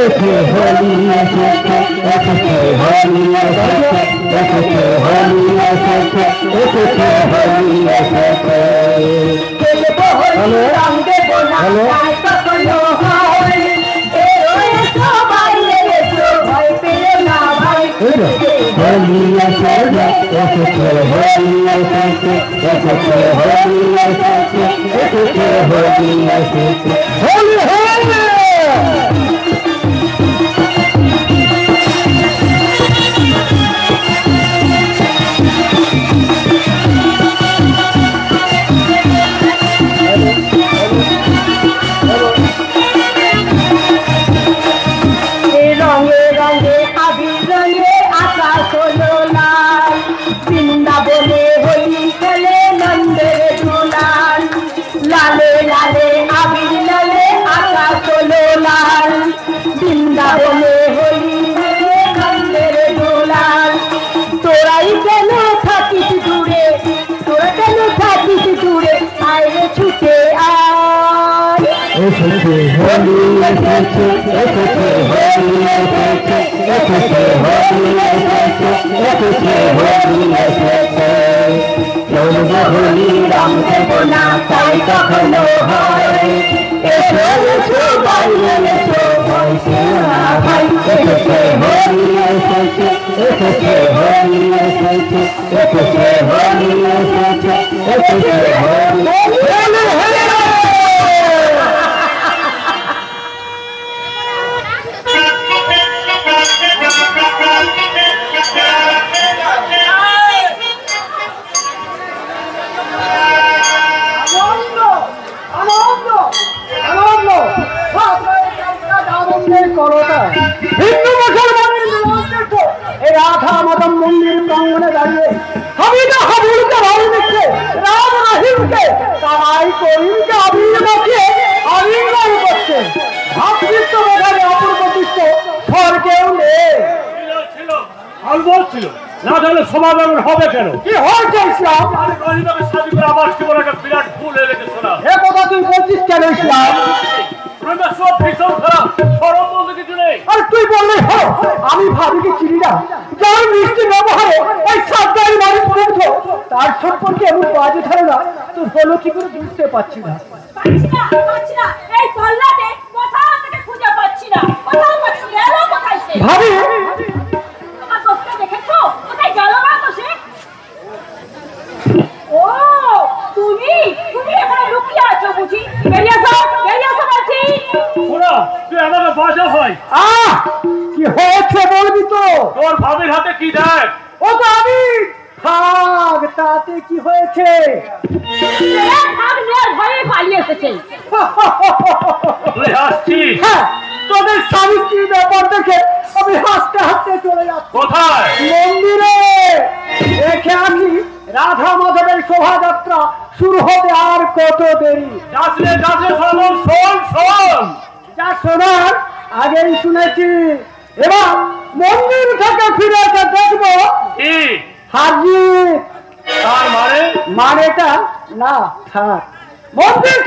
मंदिर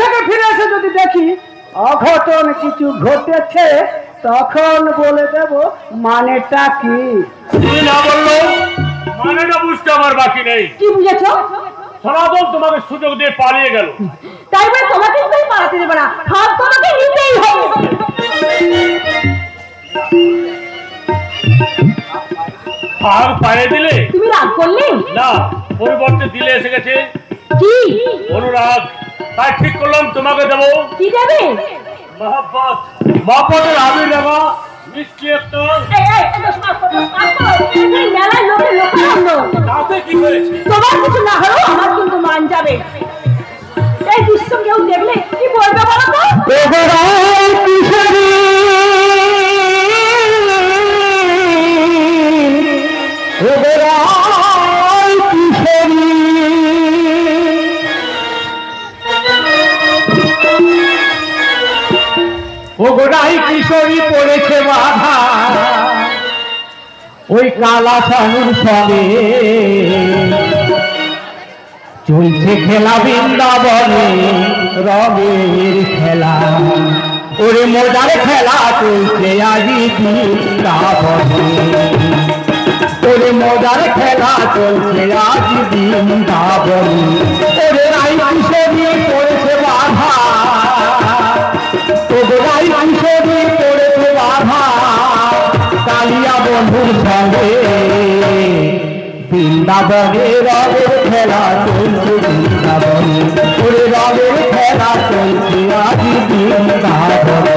থেকে ফিরে এসে যদি দেখি অঘটন কিছু ঘটেছে তখন বলে দেব মানেটা কি। তুমি না বললো মানেটা বুঝতে আমার বাকি নেই। কি বুঝেছো? সনাতন তোমাকে সুযোগ দিয়ে পালিয়ে গেল, তাই বলে তোমাকে তুমি পালাতে দেবে না, হাত তোমাকে নিতেই হবে। ভাগ পায়ে দিলে তুমি রাগ করলে না, পরিবর্তে দিলে এসে গেছে কি অনুরাগ, তাই ঠিক করলাম তোমাকে দেবো। কি দেবে? মহব্বত, মহব্বতের আবির দেবা মিষ্টি একটা। মেলায় লোকে লোকারণ্য, তাতে কি হয়েছে? তোমার কিছু না হলেও আমার কিন্তু মান যাবে। এই দৃশ্য কেউ দেখলে কি বলবে বলো তো? ও গোড়াই কিশোরী পড়েছে বাধা ওই কালা সানুর সঙ্গে, চলছে খেলা বৃন্দাবনে রঙের খেলা। ওরে মজার খেলা চলছে আজি বৃন্দাবনে ওরে মজার খেলা চলছে আজ বৃন্দাবনে ওরে রাই কিশোরী পড়েছে বাধা ওরে রাই কিশোরী পড়েছে বাধা কালিয়া বন্ধুর সঙ্গে বৃন্দাবনে রঙের খেলা চলছে বৃন্দাবনে ওরে রঙের খেলা চলছে আজ বৃন্দাবনে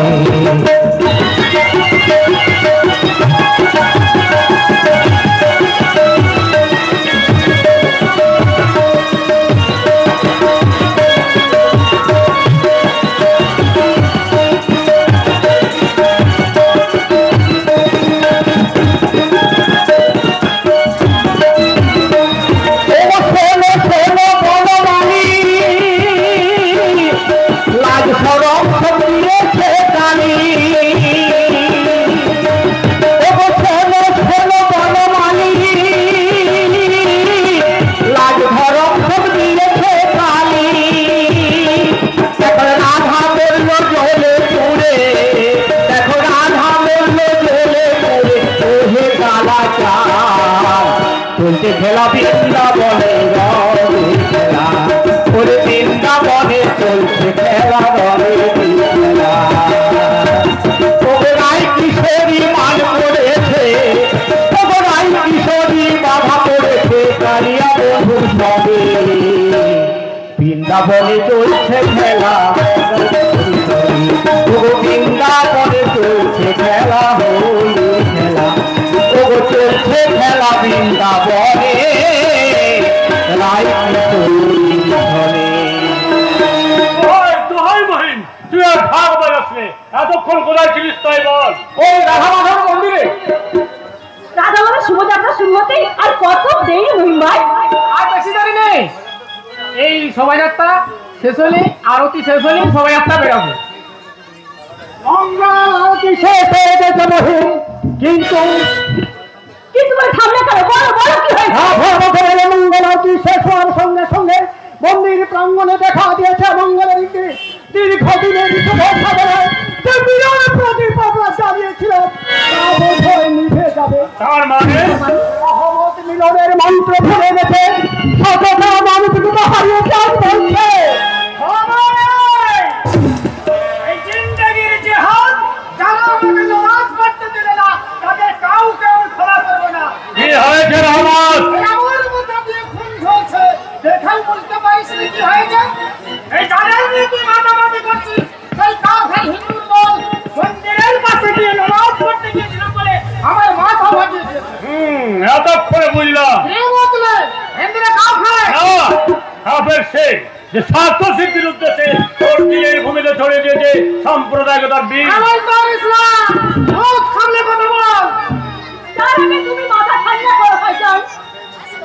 চলছে খেলা বৃন্দাবনে রঙের খেলা ওরে বৃন্দাবনে চলছে খেলা রঙের খেলা ওরে রাই কিশোরী মান করেছে ওরে রাই কিশোরী বাধা করেছে কালিয়া বন্ধুর সঙ্গে বৃন্দাবনে চলছে খেলা ওরে বৃন্দাবনে চলছে খেলা হোলি খেলা ওগো চলছে খেলা বৃন্দাবনে রাই কিশোরী ধরে দোহাই মহিন তুই আর ভাগ বেরোসনে এতক্ষণ কোথায় ছিলিস তাই বল ওই রাধা মাধব মন্দিরে রাধা মাধব শুভযাত্রা শুরু হতেই আর কত দেরি মহিম ভাই আর বেশি দেরি নেই এই শোভাযাত্রা শেষ হলে আরতি শেষ হলে শোভাযাত্রা বেরোবে মঙ্গল আরতি শেষ হয়ে গেছে মহিম কিন্তু কিন্তু ভাই থামলে কেন বলো বলো কি হয়েছে মঙ্গল আরতি শেষ হওয়ার সঙ্গে সঙ্গে মন্দির প্রাঙ্গণে দেখা দিয়েছে মঙ্গলের দীর্ঘদিনের যে বিরাট প্রদীপ আমরা জ্বালিয়েছিল তা বোধহয় নিভে যাবে তার মানে মহম্মদ মিলনের মন্ত্র ভুলে গেছে শতটা মানুষগুলো হারিয়েছে আর বলছে এই জিন্দেগির জিহাদ যারা আমাকে নামাজ পড়তে দিলে না তাদের কাউকে আমি ক্ষমা করব না কি হয়েছে রহমত আমার মতো দিয়ে খুন হয়েছে দেখাই বুঝতে পারিস কি হয়েছে এই জানেন নি তুই মাতামাতি করছিস সেই কাফের হিন্দুর দল মন্দিরের পাশে দিয়ে নামাজ পড়তে গিয়েছিল বলে আমার মাথা ভাজিয়েছে এতক্ষণে বুঝলাম কি বললে হিন্দুরা কাফের কাফের সে যে স্বার্থ সিদ্ধির উদ্দেশ্যে তোর দিনের ভূমিতে ছড়িয়ে দিয়েছে সাম্প্রদায়িকতার বীজ আমার তো ইসলাম মুখ সামনে কথা বল তার আগে তুমি মাথা ঠান্ডা করো ভাইজান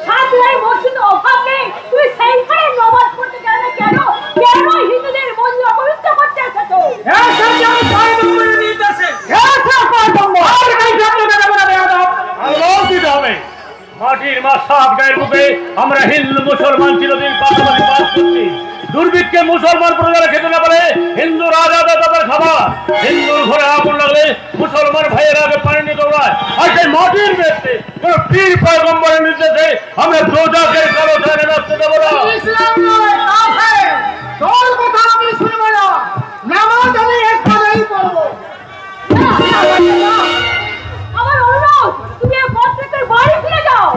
সাতলাই মসজিদ অভাব নেই তুই সেইখানে নামাজ পড়তে জানো কেন কেন হিন্দুদের মন্দির অপবিত্র করতে এসেছো মাটির মা সাত গায়ের বুকে আমরা হিন্দু মুসলমান চিরদিন পাশাপাশি বাস করছি দুর্ভিক্ষে মুসলমান প্রজারা খেতে না পারে হিন্দু রাজা তাদের খাবার হিন্দুর ঘরে আগুন লাগলে মুসলমান ভাইয়ের আগে পানি নিয়ে দৌড়ায় আর সেই মাটির বেশে কোন পীর পয়গম্বরের নির্দেশে আমরা দোজাকে কালো ধারে রাখতে দেবো না ইসলাম নয় কাফের তোর কথা আমি শুনবো না নামাজ আমি একবারই পড়বো আমার অনুরোধ তুমি এই প্রত্যেকের বাড়ি ফিরে যাও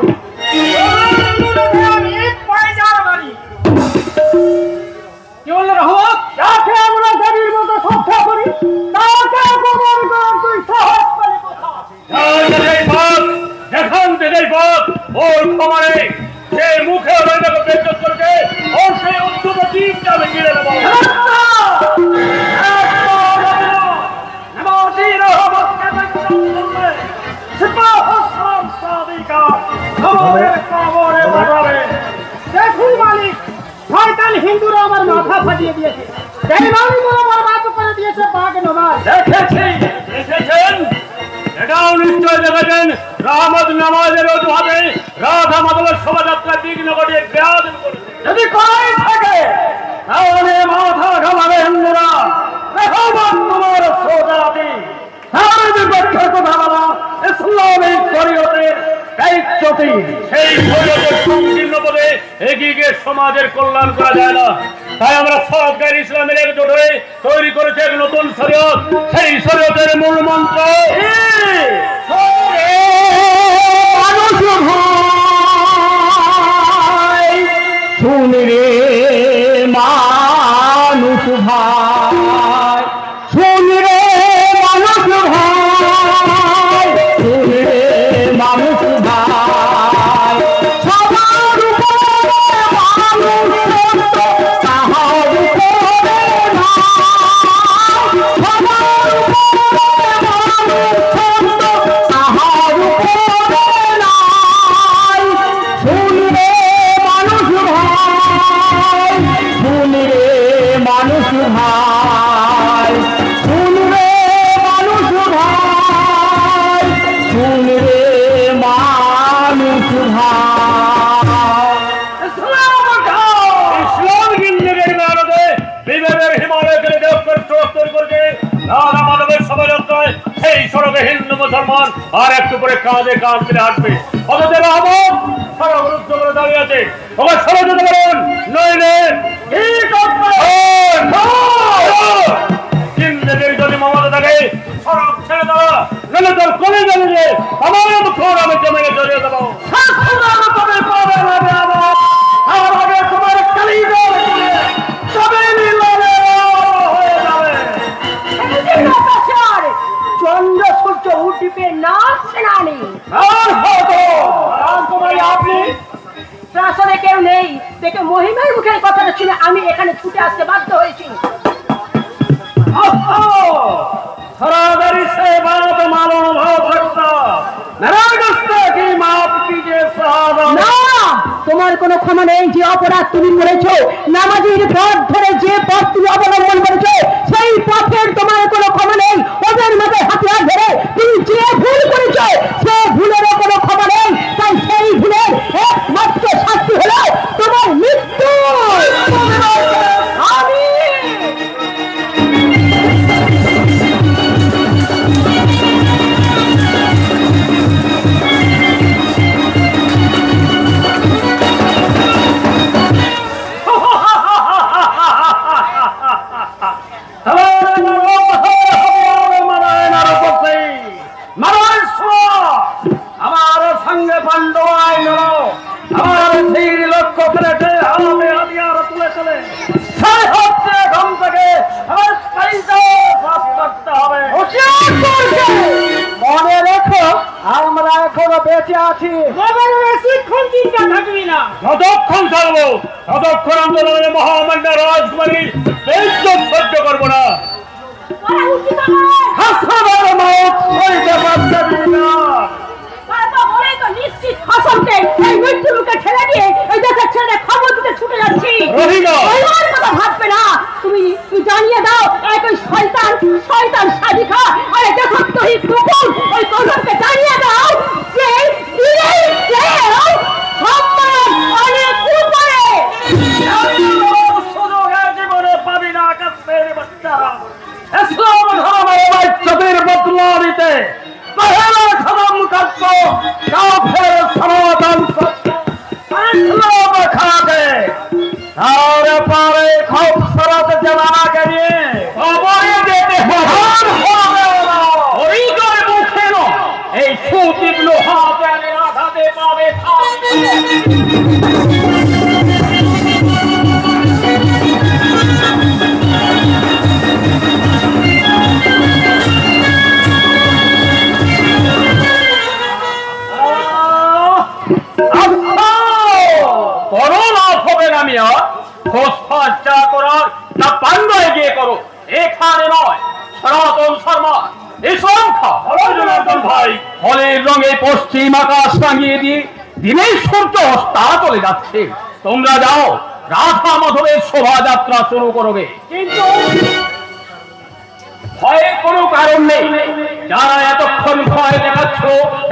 কি বললো রহমত যাকে আমরা দেবীর মতো শ্রদ্ধা করি তাকে অপমান করার তুই সাহস পালি কোথা যেখান থেকেই পথ ওর ক্ষমা নেই সে মুখে ওনাকে বেজ্জত করবে ওর সেই উদ্যত জীবটা আমি গিরে দেবো দেখুন মালিক শয়তান হিন্দুরা আমার মাথা ফাটিয়ে দিয়েছে বেঈমানিগুলো বরবাদ করে দিয়েছে পাক নামাজ দেখেছেন এটাও নিশ্চয় দেখেছেন রহমত নামাজের অজুহাতে রাধা মাধবের শোভাযাত্রা বিঘ্ন ঘটিয়ে ব্যাধন করেছে যদি করাই থাকে তাহলে মাথা ঘামাবে হিন্দুরা রহমত তোমার প্রতি সেই শরীয়তের সংকীর্ণ পদে এগিয়ে গিয়ে সমাজের কল্যাণ করা যায় না। তাই আমরা সব গায়ের ইসলামের একজোট হয়ে তৈরি করেছে এক নতুন শরীয়ত। সেই শরীয়তের মূল মন্ত্র শুন রে মানুষ ভাই, শুন রে মানুষ ভাই, শুন রে মানুষ ভাই, সবার উপরে মানুষ সত্য, তাহার উপরে নাই। সবার উপরে মানুষ সত্য, তাহার উপরে নাই। শুন রে মানুষ ভাই, শুন রে মানুষ ভাই, শুন রে মানুষ ভাই, শুন রে মানুষ ভাই। ইসলাম জিন্দেগির মেয়াদে বিবেকের হিমালয় থেকে দেবকে প্রস্তুত করেছে নানা মানবের সমাজতায়। সেই সড়কে হিন্দু মুসলমান আর একটু করে কাঁধে কাঁধ মিলে হাঁটবে। অথচ আহমদ সারা বিরুদ্ধ করে দাঁড়িয়ে আছে। আমার সবাই যেতে পারেন নইলে জিন্দেগির যদি মমতা থাকে সড়ক ছেড়ে দেওয়া, নইলে তোর কলে জানে যে আমার মুখর আমি জমিনে জড়িয়ে দেবো। চন্দ্র সূর্য উঠিবে না সেনানি। আপনি প্রাসাদে কেউ নেই দেখে মহিমার মুখের কথাটা শুনে আমি এখানে ছুটে আসতে বাধ্য হয়েছি। सरादरी से बात मालूम हो सकता नाराजगस्त की माफ कीजिए साहब। না, তোমার কোনো ক্ষমা নেই। যে অপরাধ তুমি করেছো, নামাজের পথ ধরে যে পথ তুমি অবলম্বন করেছো, সেই পথের তোমার কোনো ক্ষমা নেই। ওদের মাথায় হাতিয়ার ধরে তুমি যে ভুল করেছো, সে ভুলেরও কোনো ক্ষমা নেই। তাই সেই ভুলের একমাত্র শাস্তি হলো তোমার মৃত্যু। আমি हमारे संग बंदो आए नो हमारे धीर लोग को पलटे हमें हथियार तुले चले सारे हफ्ते हम तके हमें पैसा साफ करते हमें মনে রেখো আমরা এখনো বেঁচে আছি। চিন্তা থাকবি না। যতক্ষণ থাকবো ততক্ষণ আন্দোলনের মহামান্য রাজকুমারী বেইজ্জত সহ্য করবো না। হাসাবার মত সইতে পারবি না। নিশ্চিত হাসানকে এই মৃত্যু লোকে ঠেলে দিয়ে এই দেশের ছেড়ে খবর দিতে ছুটে যাচ্ছি। রহিমা! ওর কথা ভাববে না। তুমি জানিয়ে দাও একই শয়তান সাদিকা আর এই দেশদ্রোহী কুকুর ওই কৌশলকে জানিয়ে দাও যে দিলেই সম্মান অনেক উপরে। সুযোগের জীবনে পাবি না কাছের বাচ্চারা। ইসলাম ধর্মের বাচ্চাদের বদলা দিতে पहला खत्म कर दो काफिर समाधान इस्लाम खा दे और पारे खूबसूरत जमाना के लिए अबोई देते महान हो गए और इधर मुखे नो ए सूती लोहा जाने राधा दे पावे পশ্চিম আকাশ টাঙিয়ে দিয়ে দিনেই সূর্য অস্তা চলে যাচ্ছে। তোমরা যাও রাধা মাধবের শোভাযাত্রা শুরু করবে। কিন্তু ভয়ের কোনো কারণ নেই। যারা এতক্ষণ ভয় দেখাচ্ছ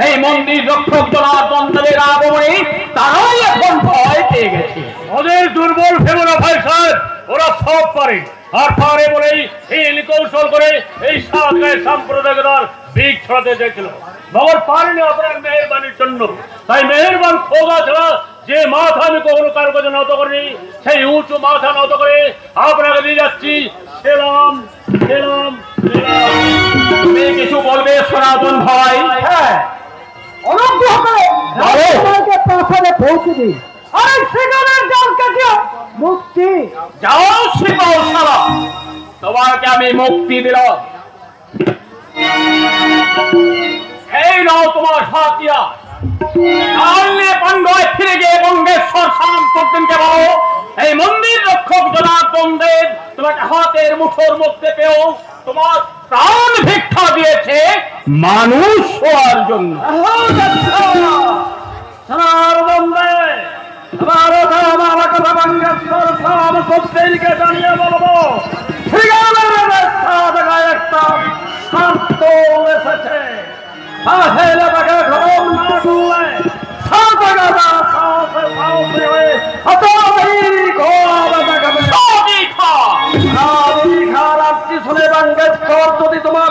এই মন্দির রক্ষক জনার্দনের আগমনে তারাই এখন ভয় পেয়ে গেছে। ওদের দুর্বল ভেবো না ভাই সাহেব। ওরা সব পারে, আর পারে বলেই হিল কৌশল করে এই সাত গায়ের সাম্প্রদায়িকতার বীজ ছড়াতে চেয়েছিল। মগর পারেনি আপনার মেহেরবানির জন্য। তাই মেহেরবান খোদা ছাড়া যে মাথা আমি কখনো কারো কাছে নত করিনি, সেই উঁচু মাথা নত করে আপনাকে দিয়ে যাচ্ছি। সেলাম সেলাম সেলাম। তুমি কিছু বলবে সনাতন ভাই? হ্যাঁ, অনুগ্রহ করে রাজকুমারকে প্রাসাদে পৌঁছে দিন। আর সেখানের জালকে দিও মুক্তি। যাও শিবসালা, তোমাকে আমি মুক্তি দিলাম। এই নাও তোমার হাতিয়ার। তাহলে পাণ্ডয় ফিরে গিয়ে বঙ্গেশ্বর শামসুদ্দিনকে বলো, এই মন্দির রক্ষক জনার্দন দেব তোমাকে হাতের মুঠোর মধ্যে পেও তোমার প্রাণ ভিক্ষা দিয়েছে মানুষ হওয়ার জন্য। জানিয়ে বলবো একটা শান্ত এসেছে। যদি তোমার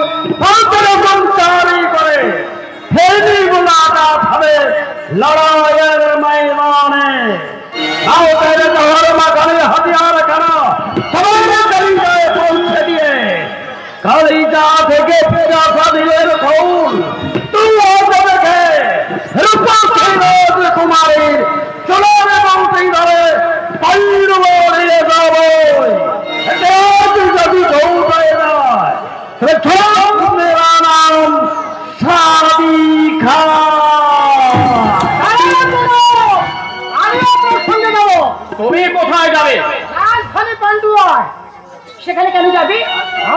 করে লড়াইয়ের ময়দানে হাতিয়ার কেনা পৌঁছে দিয়ে কালিজা থেকে দিলের খোল কুমারীর চলার মন্ত্রী ধরে নিয়ে যাব। যদি দৌড়ে যায় মেরা নাম সাদি খা। আমি আপনার সঙ্গে যাবো। তুমি কোথায় যাবে? রাজধানী পান্ডুয়ায়। সেখানে কেন যাবি?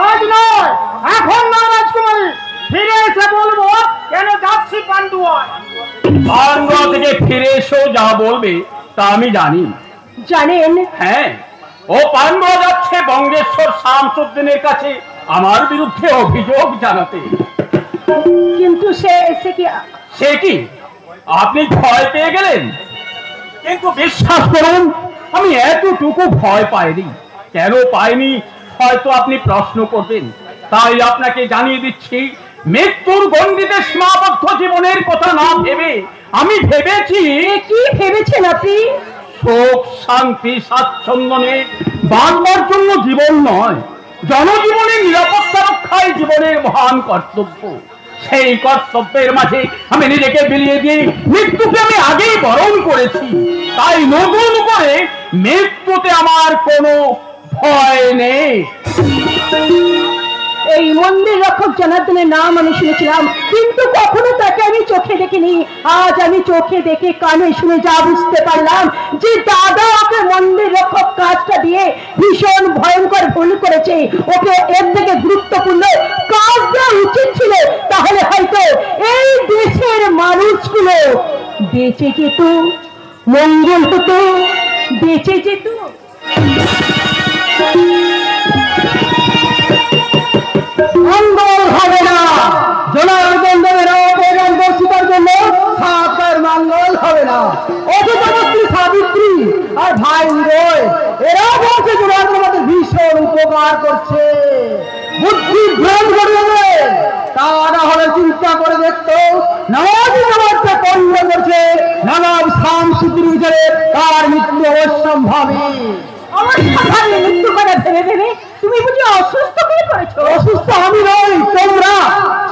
আজ নয়, এখন না রাজকুমারী, ফিরে এসে বলবো কেন যাচ্ছি পান্ডুয়ায়। পান্ডুয়া থেকে ফিরে এসো যা বলবে তা আমি জানি। জানেন? হ্যাঁ, ও পান্ডুয়া যাচ্ছে বঙ্গেশ্বর শামসুদ্দিনের কাছে আমার বিরুদ্ধে অভিযোগ জানাতে। কিন্তু সে কি আপনি ভয় পেয়ে গেলেন? কিন্তু বিশ্বাস করুন, আমি এতটুকু ভয় পাইনি। কেন পাইনি হয়তো আপনি প্রশ্ন করবেন, তাই আপনাকে জানিয়ে দিচ্ছি, মৃত্যুর গণ্ডিতে সীমাবদ্ধ জীবনের কথা না ভেবে আমি ভেবেছি। কি ভেবেছেন আপনি? সুখ শান্তি স্বাচ্ছন্দ্য নিয়ে বাঁচবার জন্য জীবন নয়, জনজীবনের নিরাপত্তা রক্ষাই জীবনের মহান কর্তব্য। সেই কর্তব্যের মাঝে আমি নিজেকে বিলিয়ে দিয়ে মৃত্যুকে আমি আগেই বরণ করেছি। তাই নতুন করে মৃত্যুতে আমার কোনো ভয় নেই। এই মন্দির রক্ষক জনার্দনের নাম আমি শুনেছিলাম, কিন্তু কখনো তাকে আমি চোখে দেখিনি। আজ আমি চোখে দেখে কানে শুনে যা বুঝতে পারলাম যে দাদা ওকে মন্দির রক্ষক কাজটা দিয়ে ভীষণ ভয়ঙ্কর ভুল করেছে। ওকে এর থেকে গুরুত্বপূর্ণ কাজ দেওয়া উচিত ছিল, তাহলে হয়তো এই দেশের মানুষগুলো বেঁচে যেত, মঙ্গল হতো, বেঁচে যেত। মঙ্গল হবে না। জনার্দন দেবের অপমান বর্ষিতার জন্য সাতের মঙ্গল হবে না। অথচ স্ত্রী সাবিত্রী আর ভাই উদয় এরা বলছে জনার্দন আমাদের ভীষণ উপকার করছে, বুদ্ধি ভ্রম করিয়ে। তা না হলে চিন্তা করে দেখতো, নামাজি নামাজটা কণ্ঠ করছে, নামাজ শামসুদ্দিন বিচারে তার মৃত্যু অসম্ভাবী। আমার সাধারণ মৃত্যু করে ভেবে ভেবে তুমি বুঝি অসুস্থ হয়ে পড়েছো? অসুস্থ আমি নই, তোমরা।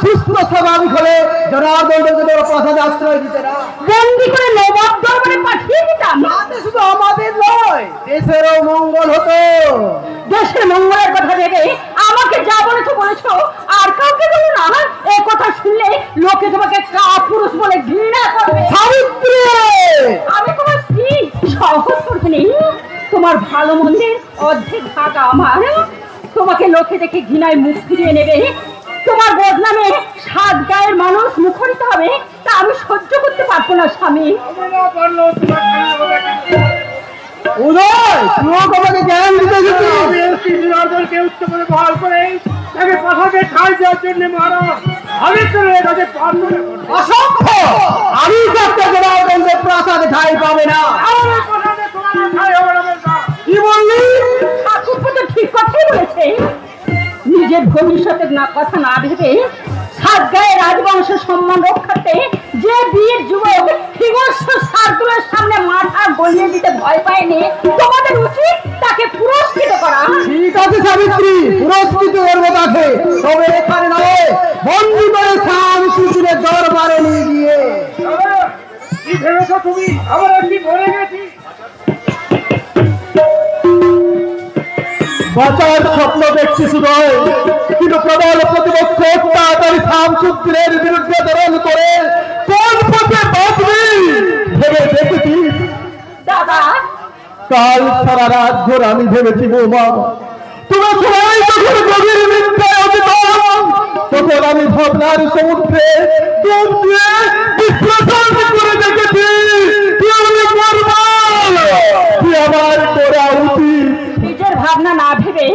সুস্থ স্বাভাবিক হলে জনার্দনকে প্রাসাদে আশ্রয় দিতে না, বন্দি করে নবাব দরবারে পাঠিয়ে দিতাম। তাতে শুধু আমাদের নয়, দেশেরও মঙ্গল হতো। দেশের মঙ্গলের কথা ভেবে আমাকে যা বলেছো বলেছো, আর কাউকে বলো না। এই কথা শুনলে লোকে তোমাকে কাপুরুষ বলে ঘৃণা করবে। সাবিত্রী, আমি তোমার স্ত্রী, সহজ করতে নেই। তোমার ভালো মন্দের অর্ধেক ভাগ আমার। তোমাকে লোকে দেখে ঘৃণায় মুখ ফিরিয়ে নেবে, তোমার বদনামে সাত গায়ের মানুষ মুখরিত হবে, তা আমি সহ্য করতে পারবো না স্বামী। উদয়, তুইও আমাকে জ্ঞান দিতে এসেছি জনার্দনকে উচ্চ করে বহাল করে তাকে পাঠাকে ঠাই দেওয়ার জন্য মারা। আমি তো এটাকে পারবো না। অসংখ্য আমি থাকতে জনার্দনকে প্রাসাদে ঠাই পাবে না। আমার পাঠাকে তোমার ঠাই হবে না। কি বললি? নিজের ভবিষ্যতের কথা না ভেবে সাত গায়ে রাজবংশের সম্মান রক্ষার্থে যে বীর যুবক হিংস্র সারগুলোর সামনে মাথা গলিয়ে দিতে ভয় পায়নি, তোমাদের উচিত তাকে পুরস্কৃত করা। ঠিক আছে সাবিত্রী, পুরস্কৃত করবো তাকে, তবে এখানে নয়, বন্দি করে শামসুদ্দিনের দরবারে নিয়ে গিয়ে। কি ভেবেছো তুমি আমরা কি মরে গেছি? বাঁচার স্বপ্ন দেখছি শুধুই, কিন্তু প্রবল প্রতিপক্ষ তাড়াতাড়ি শামসুদ্দিনের বিরুদ্ধে দরণ করে কোন পথে বাঁচবি ভেবে দেখেছিস? দাদা, কাল সারা রাত ধরে আমি ভেবেছি বৌমা, তোমরা সবাই যখন গভীর নিদ্রায় অতীত, তখন আমি ভাবনার সমুদ্রে ডুব দিয়ে বিশ্লেষণ করে দেখেছি কি আমি করব, কি আমার করা উচিত। নিজের ভাবনা না ভেবে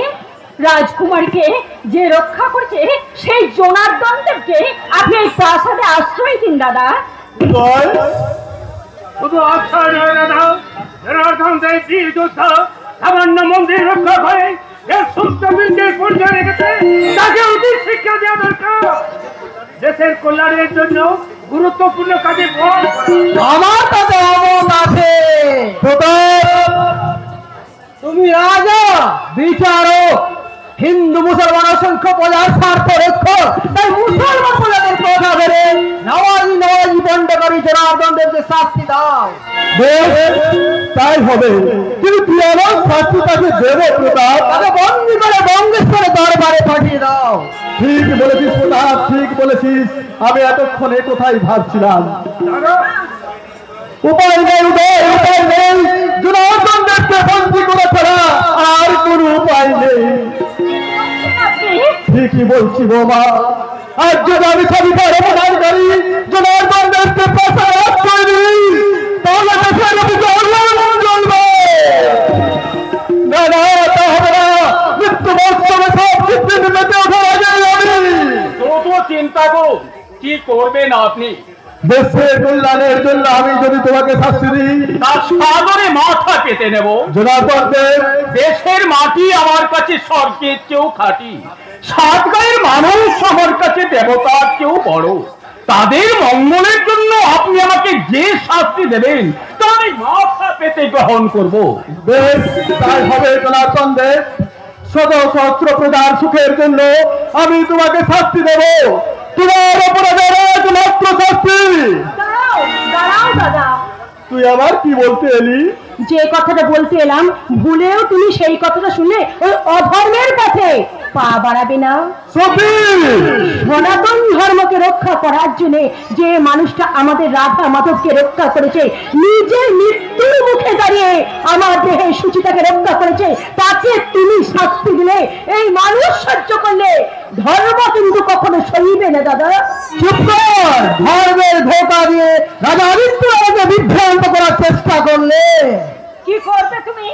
রাজকুমারীকে যে রক্ষা করছে সেই জনার্দন দেবকে আপনি এই প্রাসাদে আশ্রয় দিন দাদা। শুধু আশ্রয় নয় দাদা, জনার্দন দেব বীর যোদ্ধা, সামান্য মন্দির রক্ষা করে যে সুস্থ বীরদের পরিচয় রেখেছে, তাকে উচিত শিক্ষা দেওয়া দরকার। দেশের কল্যাণের জন্য গুরুত্বপূর্ণ কাজে বল আমার কাছে অমত আছে। তুমি রাজা, বিচারক, হিন্দু মুসলমান অসংখ্য প্রজার স্বার্থ রক্ষক, তাই মুসলমান প্রজাদের কথা ভেবে নওয়াজি বন্ডকারী জনার্দন দেবকে শাস্তি দাও। তাই হবে, কিন্তু কি আমার শাস্তি তাকে দেবে প্রতাপ? তাকে বন্দি করে বঙ্গেশ্বরের দরবারে পাঠিয়ে দাও। ঠিক বলেছিস প্রতাপ, ঠিক বলেছিস। আমি এতক্ষণে কোথায় ভাবছিলাম, উপায় নেই উপায় নেই, জনার্দন দেবকে বন্দি করে ফেলা আর কোন উপায় নেই। ঠিকই বলছি বৌমা, আজ যদি আমি সবিতার অবদান করি, জনার্দন দেবকে প্রসার করি, তাহলে দেশের বুকে অন্যান্য জ্বলবে। না না, তা হবে না, মৃত্যু বাস্তবে সব কিছু মেতে ওঠা আমি। তো চিন্তা করুন কি করবেন আপনি। দেশের কল্যাণের জন্য আমি যদি তোমাকে শাস্তি দিই, তার সাদরে মাথা পেতে নেব। জনার্দন দেব, দেশের মাটি আমার কাছে স্বর্গের চেয়েও খাঁটি, সাত গায়ের মানুষ আমার কাছে দেবতার চেয়েও বড়। তাদের মঙ্গলের জন্য আপনি আমাকে যে শাস্তি দেবেন তা আমি মাথা পেতে গ্রহণ করব। বেশ, তাই হবে জনার্দন দেব। শত সহস্র প্রজার সুখের জন্য আমি তোমাকে শাস্তি দেব। তোমার অপরাধের একমাত্র শাস্তি। দাঁড়াও দাঁড়াও দাদা, তুই আবার কি বলতে এলি? যে কথাটা বলতে এলাম, ভুলেও তুমি সেই কথাটা শুনে ওই অধর্মের পথে পা বাড়াবে না। সনাতন ধর্মকে রক্ষা করার জন্য যে মানুষটা আমাদের রাধা মাধবকে রক্ষা করেছে, নিজের মৃত্যুর মুখে দাঁড়িয়ে আমার দেহের সুচিতাকে রক্ষা করেছে, তাকে তুমি শাস্তি দিলে এই মানুষ সহ্য করলে ধর্ম কিন্তু কখনো সইবে না দাদা। চুপ কর, ধর্মের ধোঁকা দিয়ে রাজা আদিত্য রাজাকে বিভ্রান্ত করার চেষ্টা করলে কি করবে তুমি?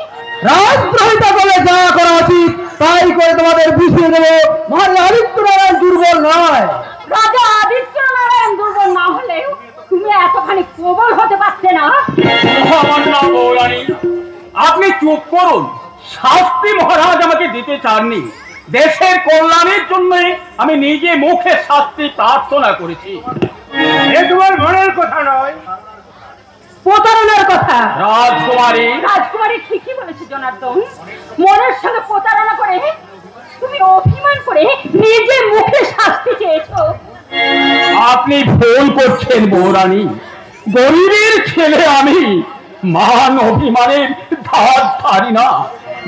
রাজদ্রোহিতা বলে যা করা উচিত তাই করে তোমাদের বুঝিয়ে দেবো। মহারাজ আদিত্য নারায়ণ দুর্বল নয়। রাজা আদিত্য নারায়ণ দুর্বল না হলেও তুমি এতখানি প্রবল হতে পারছে না। আমার নাম মৌরানী, আপনি চুপ করুন। শাস্তি মহারাজ আমাকে দিতে চাননি, দেশের কল্যাণের জন্য আমি নিজে মুখে শাস্তি প্রার্থনা করেছি। এ তোমার মনের কথা নয়, প্রতারণার কথা। রাজকুমারী ঠিকই বলেছে জনার্দন, মনের সঙ্গে প্রতারণা করে তুমি অভিমান করে নিজে মুখে শাস্তি চেয়েছো। আপনি ভুল করছেন মহারানী, গরিবের ছেলে আমি, মান অভিমানের ধার ধারি না।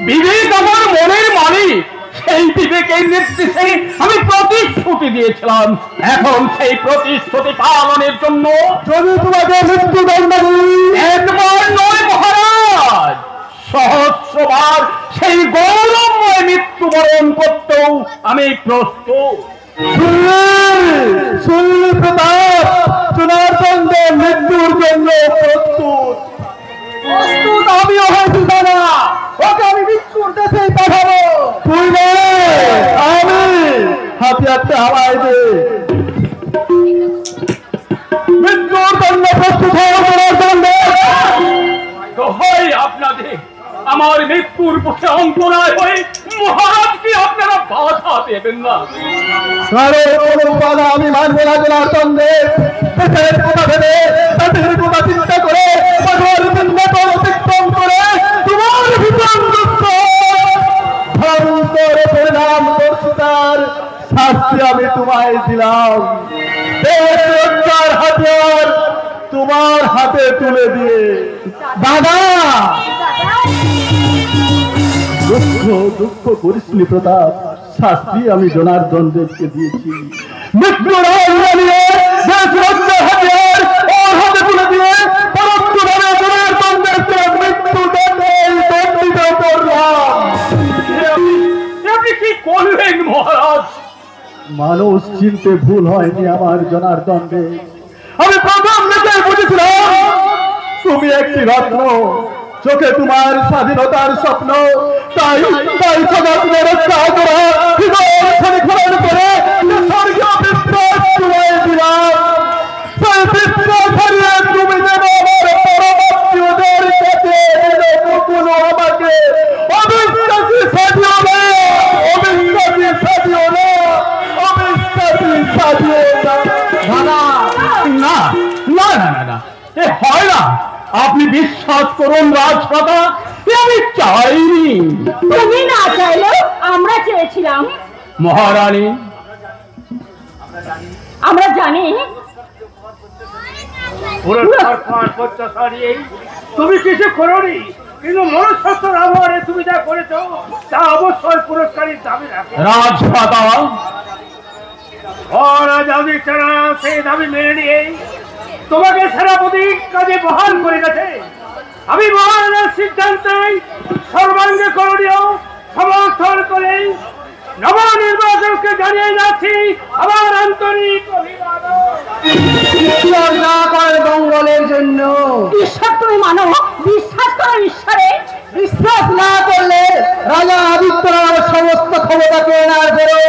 বিবেক আমার মনের মালিক, সেই বিবেকের নির্দেশে আমি প্রতিশ্রুতি দিয়েছিলাম। এখন সেই প্রতিশ্রুতি পালনের জন্য যদি তোমাকে মৃত্যুদণ্ড দিই, একবার নয় মহারাজ, সহস্রবার সেই গৌরবময় মৃত্যুবরণ করতেও আমি প্রস্তুত। শুনলি প্রতাপ, জনার্দন দেব মৃত্যুর জন্য প্রস্তুত। প্রস্তুত আমিও হয়েছি দাদা, ওকে আমি মৃত্যুর দেশে পাঠাবো। তুই আমি হাতিয়ারটা হাওয়ায় দে। মৃত্যুর জন্য প্রস্তুত হয়ে জনার্দন দেব। দোহাই আপনাদের, আমার মৃত্যুর পথে অন্তরায় হয়ে মহারাজকে আপনারা বাধা দেবেন না। আমি মানব না জনার্দনকে। দেশের কথা ভেবে, জাতির কথা চিন্তা করে, অতিক্রম করে তোমার পরিণাম দর্শিতার শাস্তি আমি তোমায় দিলাম। হাতিয়ার তোমার হাতে তুলে দিয়ে দাদা দুঃখ করিসনি প্রতাপ, শাস্তি আমি জনার্দন দেবকে দিয়েছি। মৃত্যুর হাতিয়ার ওর হাতে তুলে দিয়ে পরোক্ষভাবে জনার্দন দেবকে মৃত্যু দণ্ডিত করলাম। আপনি কি করলেন মহারাজ? মানুষ চিনতে ভুল হয়নি আমার জনার্দন দেব। আমি প্রথম দেখে বুঝেছিলাম তুমি একটি রত্ন, চোখে তোমার স্বাধীনতার স্বপ্ন। তাই সমাজকে রক্ষা করা খনন করে স্বর্গীয় বিশ্বাস তুলে দিলাম। সেই বিশ্বাস হারিয়ে তুমি যেন আমার পরবর্তীদের কাছে কোনো আমাকে অবিশ্বাসী সাজিও না, অবিশ্বাসী সাজিও না, অবিশ্বাসী সাজিও না। না না না না না, এ হয় না। আপনি বিশ্বাস করুন রাজমাতা, আমি চাইনি। তুমি না চাইলেও আমরা চেয়েছিলাম। মহারানী, আমরা জানি তুমি কিছু করোনি, কিন্তু মনুষ্যত্বের আবহাওয়ারে তুমি যা করেছো তা অবশ্যই পুরস্কারের দাবি রাখে। রাজমাতা, সেই দাবি মেনে নিয়ে তোমাকে সেনাপতি কাজে বহাল করে গেছে। আমি মহারাজার সিদ্ধান্তে সর্বাঙ্গে করণীয় সমর্থন করে নবনির্বাচককে জানিয়ে যাচ্ছি আমার আন্তরিক মঙ্গলের জন্য। ঈশ্বর তুমি মানো, বিশ্বাস করো ঈশ্বরে। বিশ্বাস না করলে রাজা আদিত্যনাথ সমস্ত ক্ষমতাকে এনার বেরো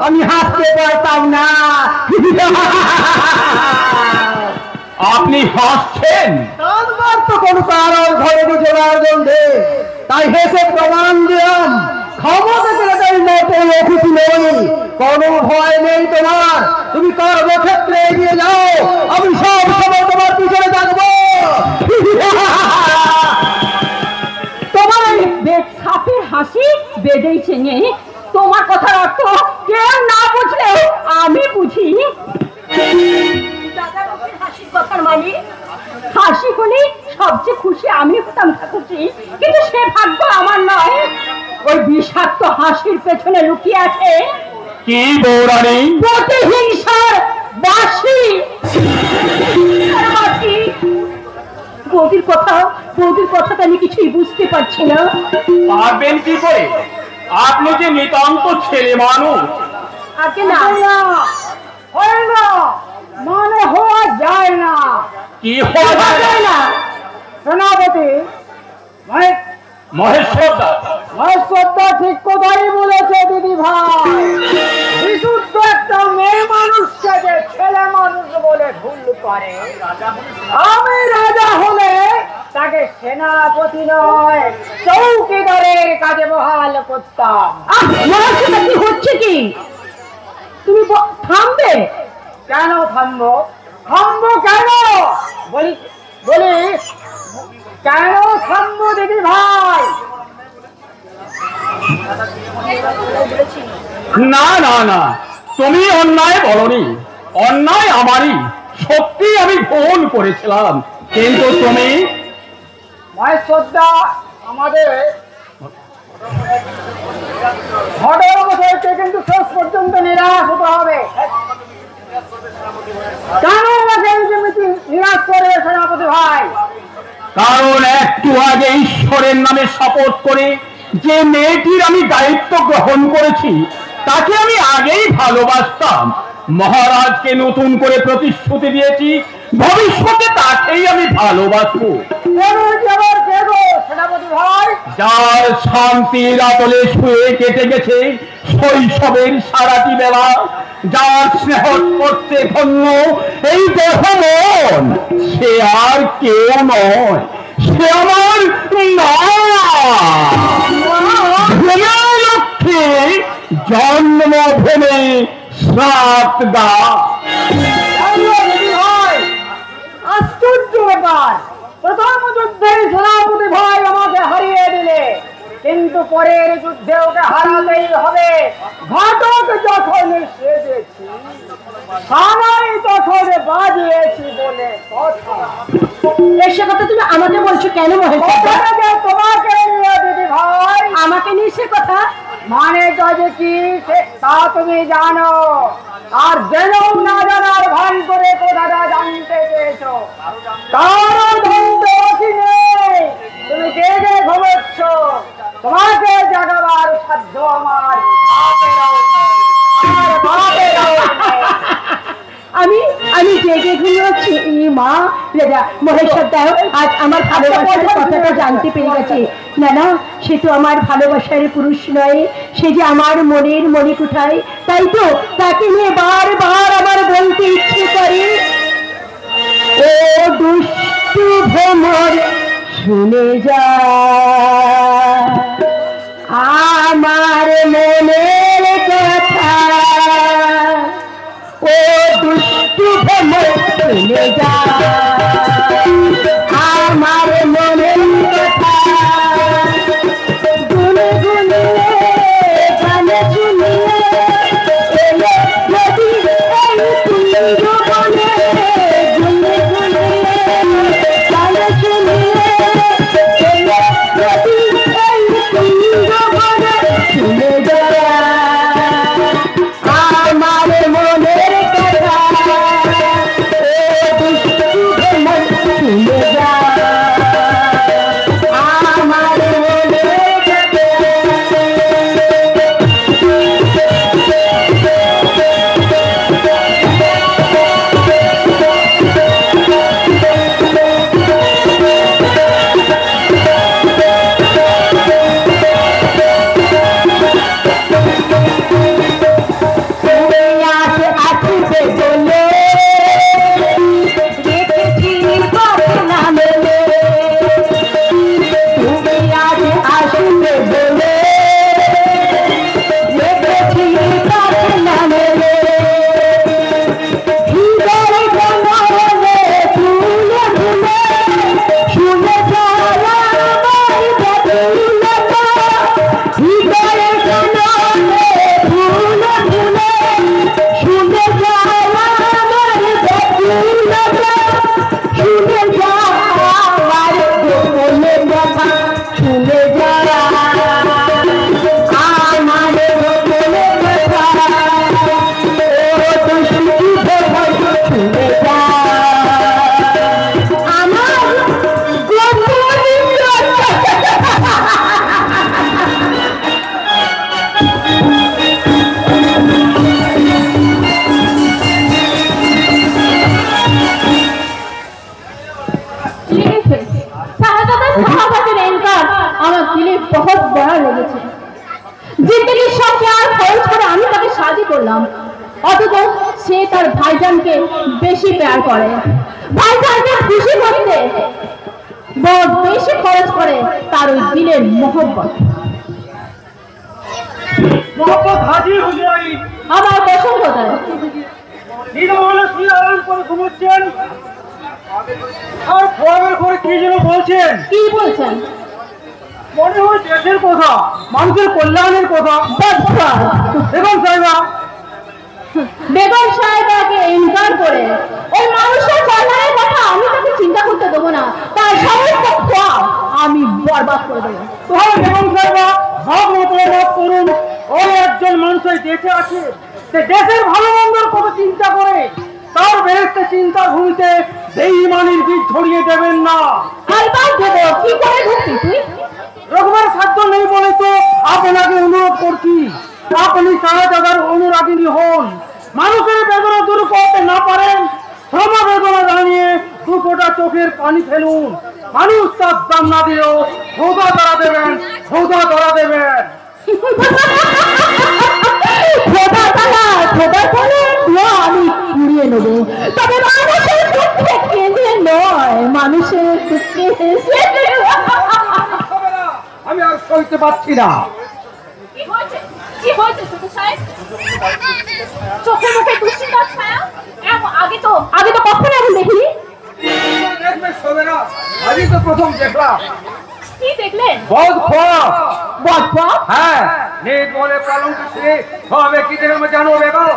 আমি হাসতে পারতাম না। আপনি হাসছেন? কারবার তো কোনো কারণ ঘরেনি জনার্দন দেব, তাই হেসে প্রমাণ দিলাম ক্ষমতা কেনাটাই মতো অতিথি নেই, কোনো ভয় নেই তোমার। তুমি কর্মক্ষেত্রে এগিয়ে যাও, আমি সব সময় তোমার পিছনে থাকবো। তোমার এই সাপের হাসি বেডেই চেঙে। তোমার কথার অর্থ কেউ না বুঝলেও আমি বুঝি। হাসির কথার মানে হাসি হলে সবচেয়ে খুশি আমি হতাম ঠাকুরজি, কিন্তু সে ভাগ্য আমার নয়। ওই বিষাক্ত হাসির পেছনে লুকিয়ে আছে কি বৌরানী? প্রতিহিংসার বাসি। বৌদির কথাটা আমি কিছুই বুঝতে পারছি না। পারবেন কি করে? আপনি যে নিতান্ত ছেলে মানুষ। আগে না হয় না মানে হওয়া যায় না। কি হওয়া যায় না? সেনাপতি মহেশ্বরদা, মহেশ্বরদা ঠিক কথাই বলেছে দিদি ভাই। বিশুদ্ধ একটা মেয়ে মানুষকে যে ছেলে মানুষ বলে ভুল করে, আমি রাজা হলে তাকে সেনাপতি নয় চৌকিদারের কাজে বহাল করতাম। মহারাজটা কি হচ্ছে কি? তুমি থামবে? কেন থামবো? থামবো কেন বলি কেন থামবো দিদি ভাই? না না না, তুমি অন্যায় বলনি, অন্যায় আমারই। সত্যি আমি ভুল করেছিলাম, কিন্তু তুমি মহেশ্বরদা আমাদের ঘটনা বছরকে কিন্তু শেষ পর্যন্ত নিরাশ হতে হবে। কেন আমাকে নিরাশ করে সেনাপতি ভাই? কারণ একটু আগে ঈশ্বরের নামে শপথ করে যে মেয়েটির আমি দায়িত্ব গ্রহণ করেছি তাকে আমি আগেই ভালোবাসতাম। মহারাজকে নতুন করে প্রতিশ্রুতি দিয়েছি ভবিষ্যতে তাকেই আমি ভালোবাসবো। সেনাপতি ভাই যার শান্তির আতলে শুয়ে কেটে গেছে শৈশবের সারাটি বেলা, যার স্নেহ করতে ধন্য এই দেহ মন, সে আর কেউ নয়, সে আমার লক্ষ্যে জন্মভূমি সাত গা। আশ্চর্য ব্যাপার, প্রথম যুদ্ধে সেনাপতি ভাই আমাকে হারিয়ে দিলে, কিন্তু পরের যুদ্ধে ওকে হারাতেই হবে। ঘটক যখন সেজেছি, সানাই তখন বাজিয়েছি বলে কথা। সে কথা তুমি আমাকে বলছো কেন মহেশ? তোমাকে নিয়ে দিদি ভাই, আমাকে নিয়ে সে কথা মানে যে কি তা তুমি জানো, আর জেনেও না জানার ভান করে কথাটা জানতে চেয়েছো। কারো ধনতে অতি নেই, তুমি জেগে ঘুমোচ্ছ, তোমাকে জাগাবার সাধ্য আমার আমি জেগে ঘুমিয়েছি মা। মহেশ্বর দাও, আজ আমার ভালোবাসার কথাটা জানতে পেরে গেছে। না না, সে তো আমার ভালোবাসার পুরুষ নয়, সে যে আমার মনের মণিকুঠায়। তাই তো তাকে নিয়ে বারবার আমার বলতে ইচ্ছে করে, ও দুষ্টু ভ্রমর শুনে যা আমার মনের কথা, ও দুষ্টু ভ্রমর শুনে যা আমার মনের কথা। গুনে গুনে গানে শুনিয়ে এলে যদি এই কুঞ্জবনে, গুনে গুনে গানে শুনিয়ে এলে যদি এই কুঞ্জবনে, শুনে যা আমার মনের কথা, ও দুষ্টু ভ্রমর শুনে যা আমার মনের কথা। बहुत बड़ा लेगেছে। जिंदगी सब प्यार खर्च করে আমি তাকে শাদি করলাম, অথচ সে তার ভাইজানকে বেশি প্যার করে। ভাইজানকে খুশি করতে बहुत বেশি খরচ করে তার ওই দিলের মোহব্বত। মোহব্বত হাজির হুজুরাই, আমার পছন্দ কোথায়? নির্মল শুয়ে আরাম করে ঘুমোচ্ছেন, আর ফোনের করে কি যেন বলছেন। কি বলছেন? মনে হয় দেশের কথা, মানুষের কল্যাণের কথা। বেগম সাহেবা, বেগম সাহেবাকে ইনকার করে ওই মানুষের কল্যাণের কথা আমি তাকে চিন্তা করতে দেবো না, তার সমস্ত খ্বাব আমি বরবাদ করে দেবো। তাহলে বেগম সাহেবা ভাব মতো ভাব করুন, ওই একজন মানুষের দেশে আছে, সে দেশের ভালো মন্দের কথা চিন্তা করে, তার বেহেশতে চিন্তা ভূমিতে বেঈমানির বীজ ছড়িয়ে দেবেন না। আলবাস দেবো, কি করে ঢুকবি তুই? রকমের সাধ্য নেই বলে তো আপনাকে অনুরোধ করছি, আপনি শাহজাদার অনুরাগিনী হন। মানুষের বেদনা দূর করতে না পারেন, সমবেদনা জানিয়ে দু ফোঁটা চোখের পানি ফেলুন। মানুষ তার দাম না দিয়েও খোদা ধরা দেবেন, খোদা ধরা দেবেন। খোদা তালা, খোদা তালা, আমি কুড়িয়ে নেবো, তবে মানুষের দুঃখে কেঁদে নয়, মানুষের দুঃখে হেসে নেবো। আমি আর সইতে পারছি না। কি হয়েছে? কি হয়েছে ছোট সাহেব? চোখে মুখে দুশ্চিন্তার ছায়া? আগে তো কখনো এমন দেখিনি। দেখবে সোমেরা, আজই তো প্রথম দেখলাম। কি দেখলেন? বদখোয়া? হ্যাঁ, নেট বলে পালঙ্ক শ্রী হবে কি দেখে জানো বেগো?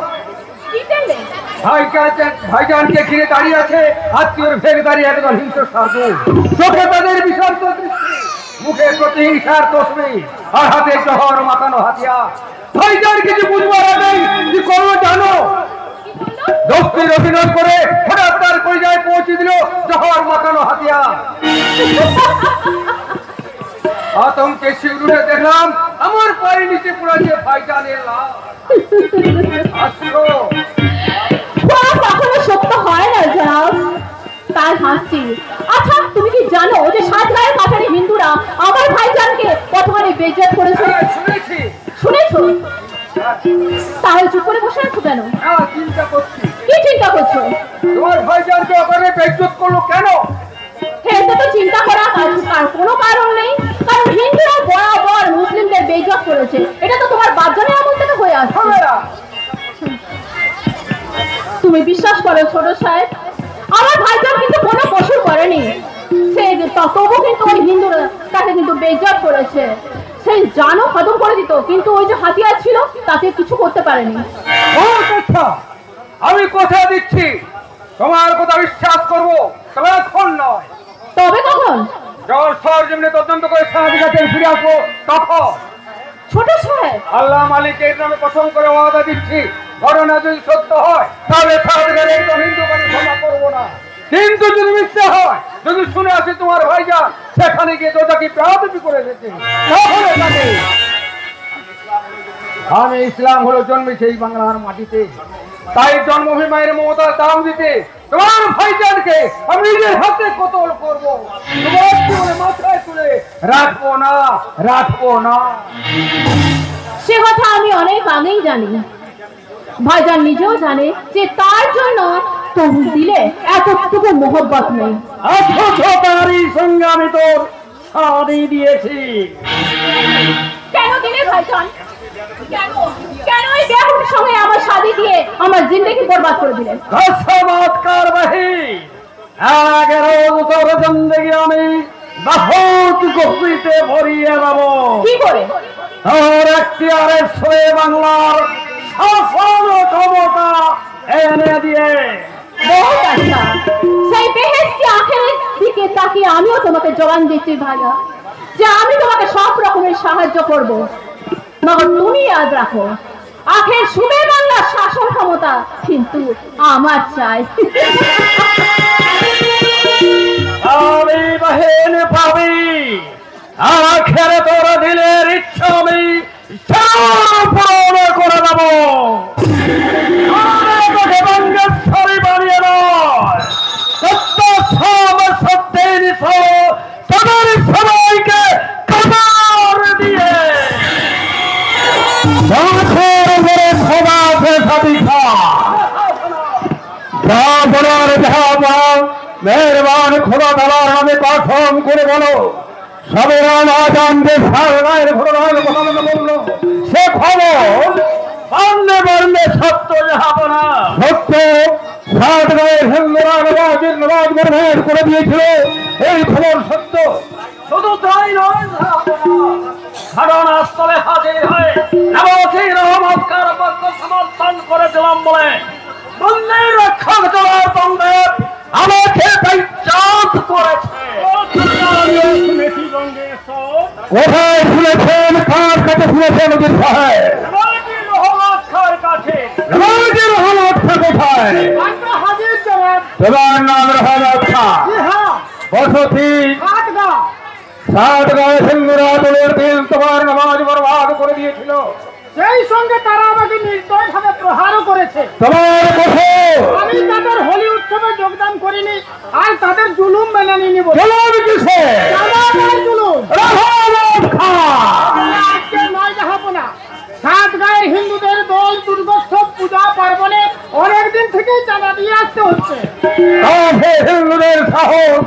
কি দেখলেন? ভাইজানকে ঘিরে দাঁড়িয়ে আছে আত্মীয়র ভেগে দাঁড়িয়ে একদল হিংস্র সাধু। চোখে তাদের বিষাক্ত দৃষ্টি, মুখে প্রতিহিংসার তসবি, আর হাতে জহর মাতানো হাতিয়ার। ভাইজান কিছু বুঝবার আগে কি করলো জানো? দোস্তির অভিনয় করে হঠাৎ তার পরিচয় পৌঁছে দিল জহর মাতানো হাতিয়ার। আতঙ্কে শিউরে দেখলাম আমার পায়ের নিচে পড়েছে ভাইজানের লাশ। আসলো কখনো সত্য হয় না জনাব, তাই হাসছি। আচ্ছা, তুমি কি জানো যে সাতগাঁয়ের কাছারি হিন্দুরা আমার ভাইজানকে কতখানি বেইজ্জত করেছে? শুনেছি। শুনেছো? তাহলে চুপ করে বসে আছো কেন? চিন্তা করছি কি চিন্তা করছো? তোমার ভাইজানকে ওখানে বেইজ্জত করলো কেন? এতে তো চিন্তা করা কোনো কারণ নেই, কারণ হিন্দুরা বরাবর মুসলিমদের বেইজ্জত করেছে। এটা তো তোমার বাপজানের আমল থেকে হয়ে আসছে। তুমি বিশ্বাস করো ছোট সাহেব, আমার ভাইজান কিন্তু কোনো কসুর করেনি। সে তবু কিন্তু ওই হিন্দুরা তাকে কিন্তু বেইজ্জত করেছে। সেই জানও খতম করে দিত, কিন্তু ওই যে হাতিয়ার ছিল তাতে কিছু করতে পারেনি। আমি কথা দিচ্ছি তোমার কথা বিশ্বাস করবো, তবে এখন নয়। তবে কখন? যখন সরজমিনে তদন্ত করে স্বাভাবিক কাছে ফিরে আসবো তখন। ছোট সাহেব, আল্লাহ মালিকের নামে কসম করে ওয়াদা দিচ্ছি, ঘটনা যদি সত্য হয় তাহলে হিন্দু বাড়ি ক্ষমা করবো না। কিন্তু যদি মিথ্যে হয়, যদি শুনে আসি তোমার ভাইজান সেখানে গিয়ে তোটাকে প্রাণী করে এসেছে, তাহলে তাকে আমি ইসলাম হলো জন্মেছে এই বাংলার মাটিতে, তাই জন্মভূমি মায়ের মমতার দাম দিতে তোমার ভাইজানকে আমি নিজের হাতে কতল করবো। তোমার জীবনে মাথায় তুলে রাখবো না, রাখবো না। সে কথা আমি অনেক আগেই জানি। ভাইজান নিজেও জানে যে তার জন্য তবু দিলে এতটুকু মোহব্বত নেই। অথচ তারই সঙ্গে আমি তোর শাদি দিয়েছি। কেন দিলে ভাইজান? কেন কেন এই বেহুর সঙ্গে আমার শাদি দিয়ে আমার জিন্দেগি বরবাদ করে দিলেন? চমৎকার বাহি, 11 বছর জিন্দেগি আমি বহুত গভীরে ভরিয়ে দেব। কি করে? তোর এখতিয়ারের ছয়ে বাংলার শাসন ক্ষমতা এনে দিয়ে। বহুত আচ্ছা, সেই বেহেশতি আখেরের দিকে তাকিয়ে আমিও তোমাকে জবান দিচ্ছি ভাইয়া, যে আমি তোমাকে সব রকমের সাহায্য করব। মগর তুমি ইয়াদ রাখো, আখের সুবে বাংলার শাসন ক্ষমতা কিন্তু আমার চাই। আমি বাহিন পাবি, আখের তোর দিলের ইচ্ছা আমি সব পূরণ করে দেব। তোকে বঙ্গেশ্বরী বানিয়ে নয়, সত্য সব সত্যের তাদের সবাইকে কবর দিয়ে মেহরবান খোদা তাআলার নামে কসম করে বলো, সবেরান আজানকে সারগায়ের ঘোড়ার কথা বললো, সে খবর বর্ণে বর্ণে সত্য যাবো না। সত্য সারগায়ের হিন্দুরা নামাজ বরবাদ করে দিয়েছিল, এই খবর সত্য। শুধু তাই নয়, ঘটনাস্থলে হাজির হয়ে নবাবীর রহমতকার পক্ষ সমর্থন করেছিলাম বলে বন্যের রক্ষক জলার বন্ধের আমাকে বেইজ্জত করেছে। কোথায় শুনেছেন? কার কাছে শুনেছেন? নদীর সাহেব রহমত খার কাছে। রহমত খা কোথায়? তোমার নাম রহমত খা? বসতি সাতগাঁয়ে হিন্দুরা দলের দিন তোমার নামাজ বরবাদ করে দিয়েছিল, সেই সঙ্গে তারা আমাকে নির্দয়ভাবে প্রহারও করেছে। তোমার কথা আমি তাদের হোলি উৎসবে যোগদান করিনি, আর তাদের জুলুম মেনে নিনি বলে। জুলুম কিসে? জুলুম রহমত খা আজকে নয় যাহাবো না। সাত গায়ের হিন্দুদের দল দুর্গোৎসব পূজা পার্বণে অনেকদিন থেকে থেকে চাঁদা দিয়ে আসতে হচ্ছে। হিন্দুদের সাহস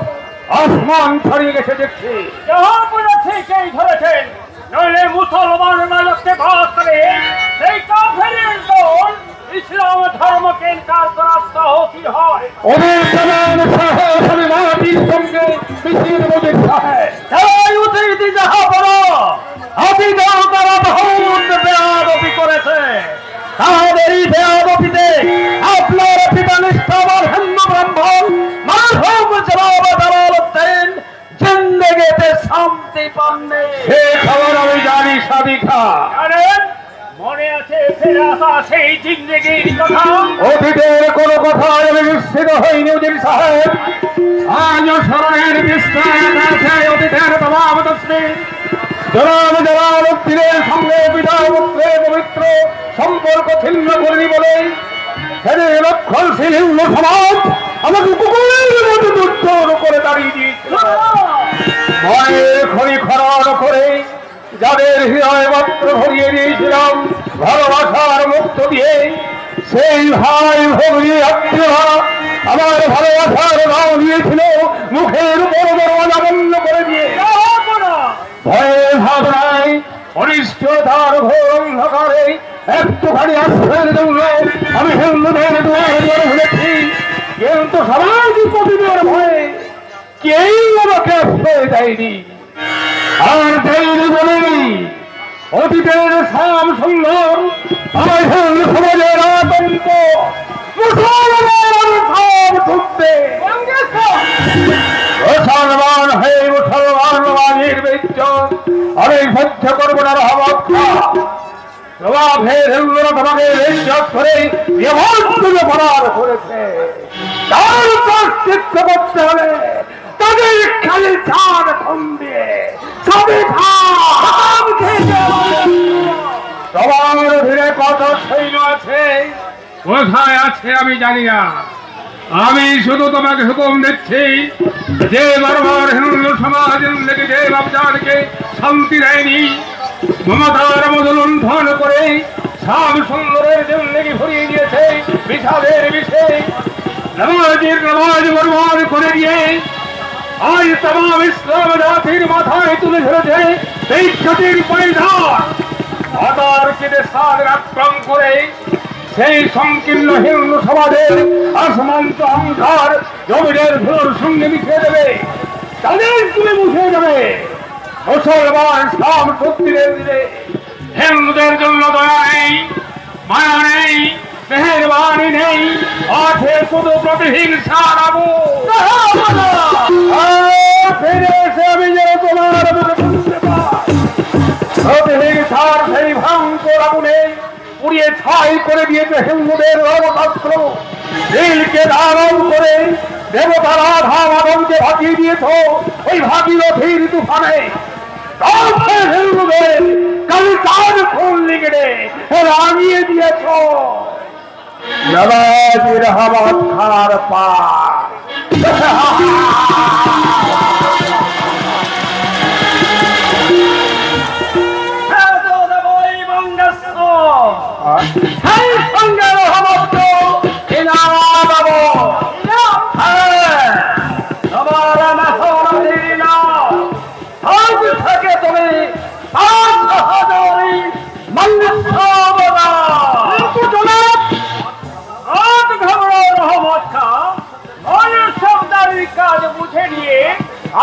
আসমান ছড়িয়ে গেছে দেখছি। ঠিকই ধরেছেন, নইলে মুসলমান মানুষকে ভাগ করে সেই কাফেরের দল ইসলাম ধর্মকে ইনকার করার সাহসী হয়। ওদের সমান সাহস আমি মাটির সঙ্গে মিশিয়ে মজিদ সাহেব। তাই উচিত যাহা বলো, অতীতেও তারা বহুত বেয়াদবি করেছে। তাদের এই বেয়াদবিতে আপনার পিতা নিষ্ঠাবান হিন্দু ব্রাহ্মণ মাধব জবাব জালালউদ্দিন জিন্দেগিতে শান্তি পাননি। সে খবর আমি জানি সাদিকা। জানেন, মনে আছে ফিরে আসা সেই জিন্দেগির কথা? অতীতের কোনো কথায় আমি বিস্মিত হইনি উজির সাহেব। আজ স্মরণের বিস্তার আছে অতীতের তমাম তসবির। জনাব জালালউদ্দিনের সঙ্গে পিতা পুত্রের পবিত্র সম্পর্ক ছিন্ন করিনি বলে সেদিন রক্ষণশীল হিন্দু সমাজ আমাকে কুকুরের মতো দুর্ধর করে দাঁড়িয়ে দিয়েছিল। ভয়ের খনি খরণ করে যাদের হৃদয় মাত্র ভরিয়ে দিয়েছিলাম ভালোবাসার মুক্ত দিয়ে, সেই ভাই ভগিনী আত্মীয়রা আমার ভালোবাসার নাম দিয়েছিল মুখের উপর দরওয়াজা বন্ধ করে দিয়ে। ভয়ের ভাবনায় অনিশ্চয়তার ঘোর অন্ধকারে একটুখানি আশ্রয়ের জন্য আমি হিন্দুদের দুয়ারে দুয়ারে ঘুরেছি, কিন্তু সমাজ প্রতিদের ভয়ে কেউ আমাকে আশ্রয় দেয়নি। আর দেয়নি বলেনি অতীতের সাম সুন্দর আমার হিন্দু সমাজের আতঙ্ক মুসলমান সব ঢুকবে। মুসলমান হয়ে মুসলমানের বিচ্ছন আমি সহ্য করবো না। রহমত প্রভাবের হিন্দুরা তোমাকে ইজ্জত করে বিভক্ত করার করেছে। তার প্রায়শ্চিত্ত করতে হলে তাদের খালি ধান কম দিয়ে তোমার ধীরে কত সৈন্য আছে, কোথায় আছে আমি জানি না। আমি শুধু তোমাকে হুকুম দিচ্ছি, যে বারবার হিন্দু সমাজ লেগে যে বাপজানকে শান্তি দেয়নি, মমতার মতো লুণ্ঠন করে সব সুন্দরের জিন্দেগি ভরিয়ে দিয়েছে বিষাদের বিষে, নামাজের নামাজ বরবাদ করে দিয়ে আজ তমাম ইসলাম জাতির মাথায় তুলে ধরেছে এই জাতির পরিধান। আদারকে দেশার আক্রমণ করে সেই সংকীর্ণ হিন্দু সমাজের আসমান্ত অহংকার জমিদের ধুলোর সঙ্গে মিশিয়ে দেবে, তাদের তুলে মুছে দেবে। মুসলমান সব শক্তিদের দিলে হিন্দুদের জন্য দয়া নেই, মায়া নেই, মেহেরবানি নেই, আছে শুধু প্রতিহিংসার আগুন। ফিরে এসে আমি যেন তোমার মুখে শুনতে পাই প্রতিহিংসার সেই ভয়ঙ্কর আগুনে পুড়িয়ে ছাই করে দিয়েছে হিন্দুদের ধর্মশাস্ত্র। নীলকে ধারণ করে দেবতার আধা মাদনকে ভাগিয়ে দিয়েছ ওই ভাগীরথীর তুফানে। হিন্দুদের কালি কাজ ফুল লিখে রাঙিয়ে দিয়েছ নবাজির রহমত খার পা।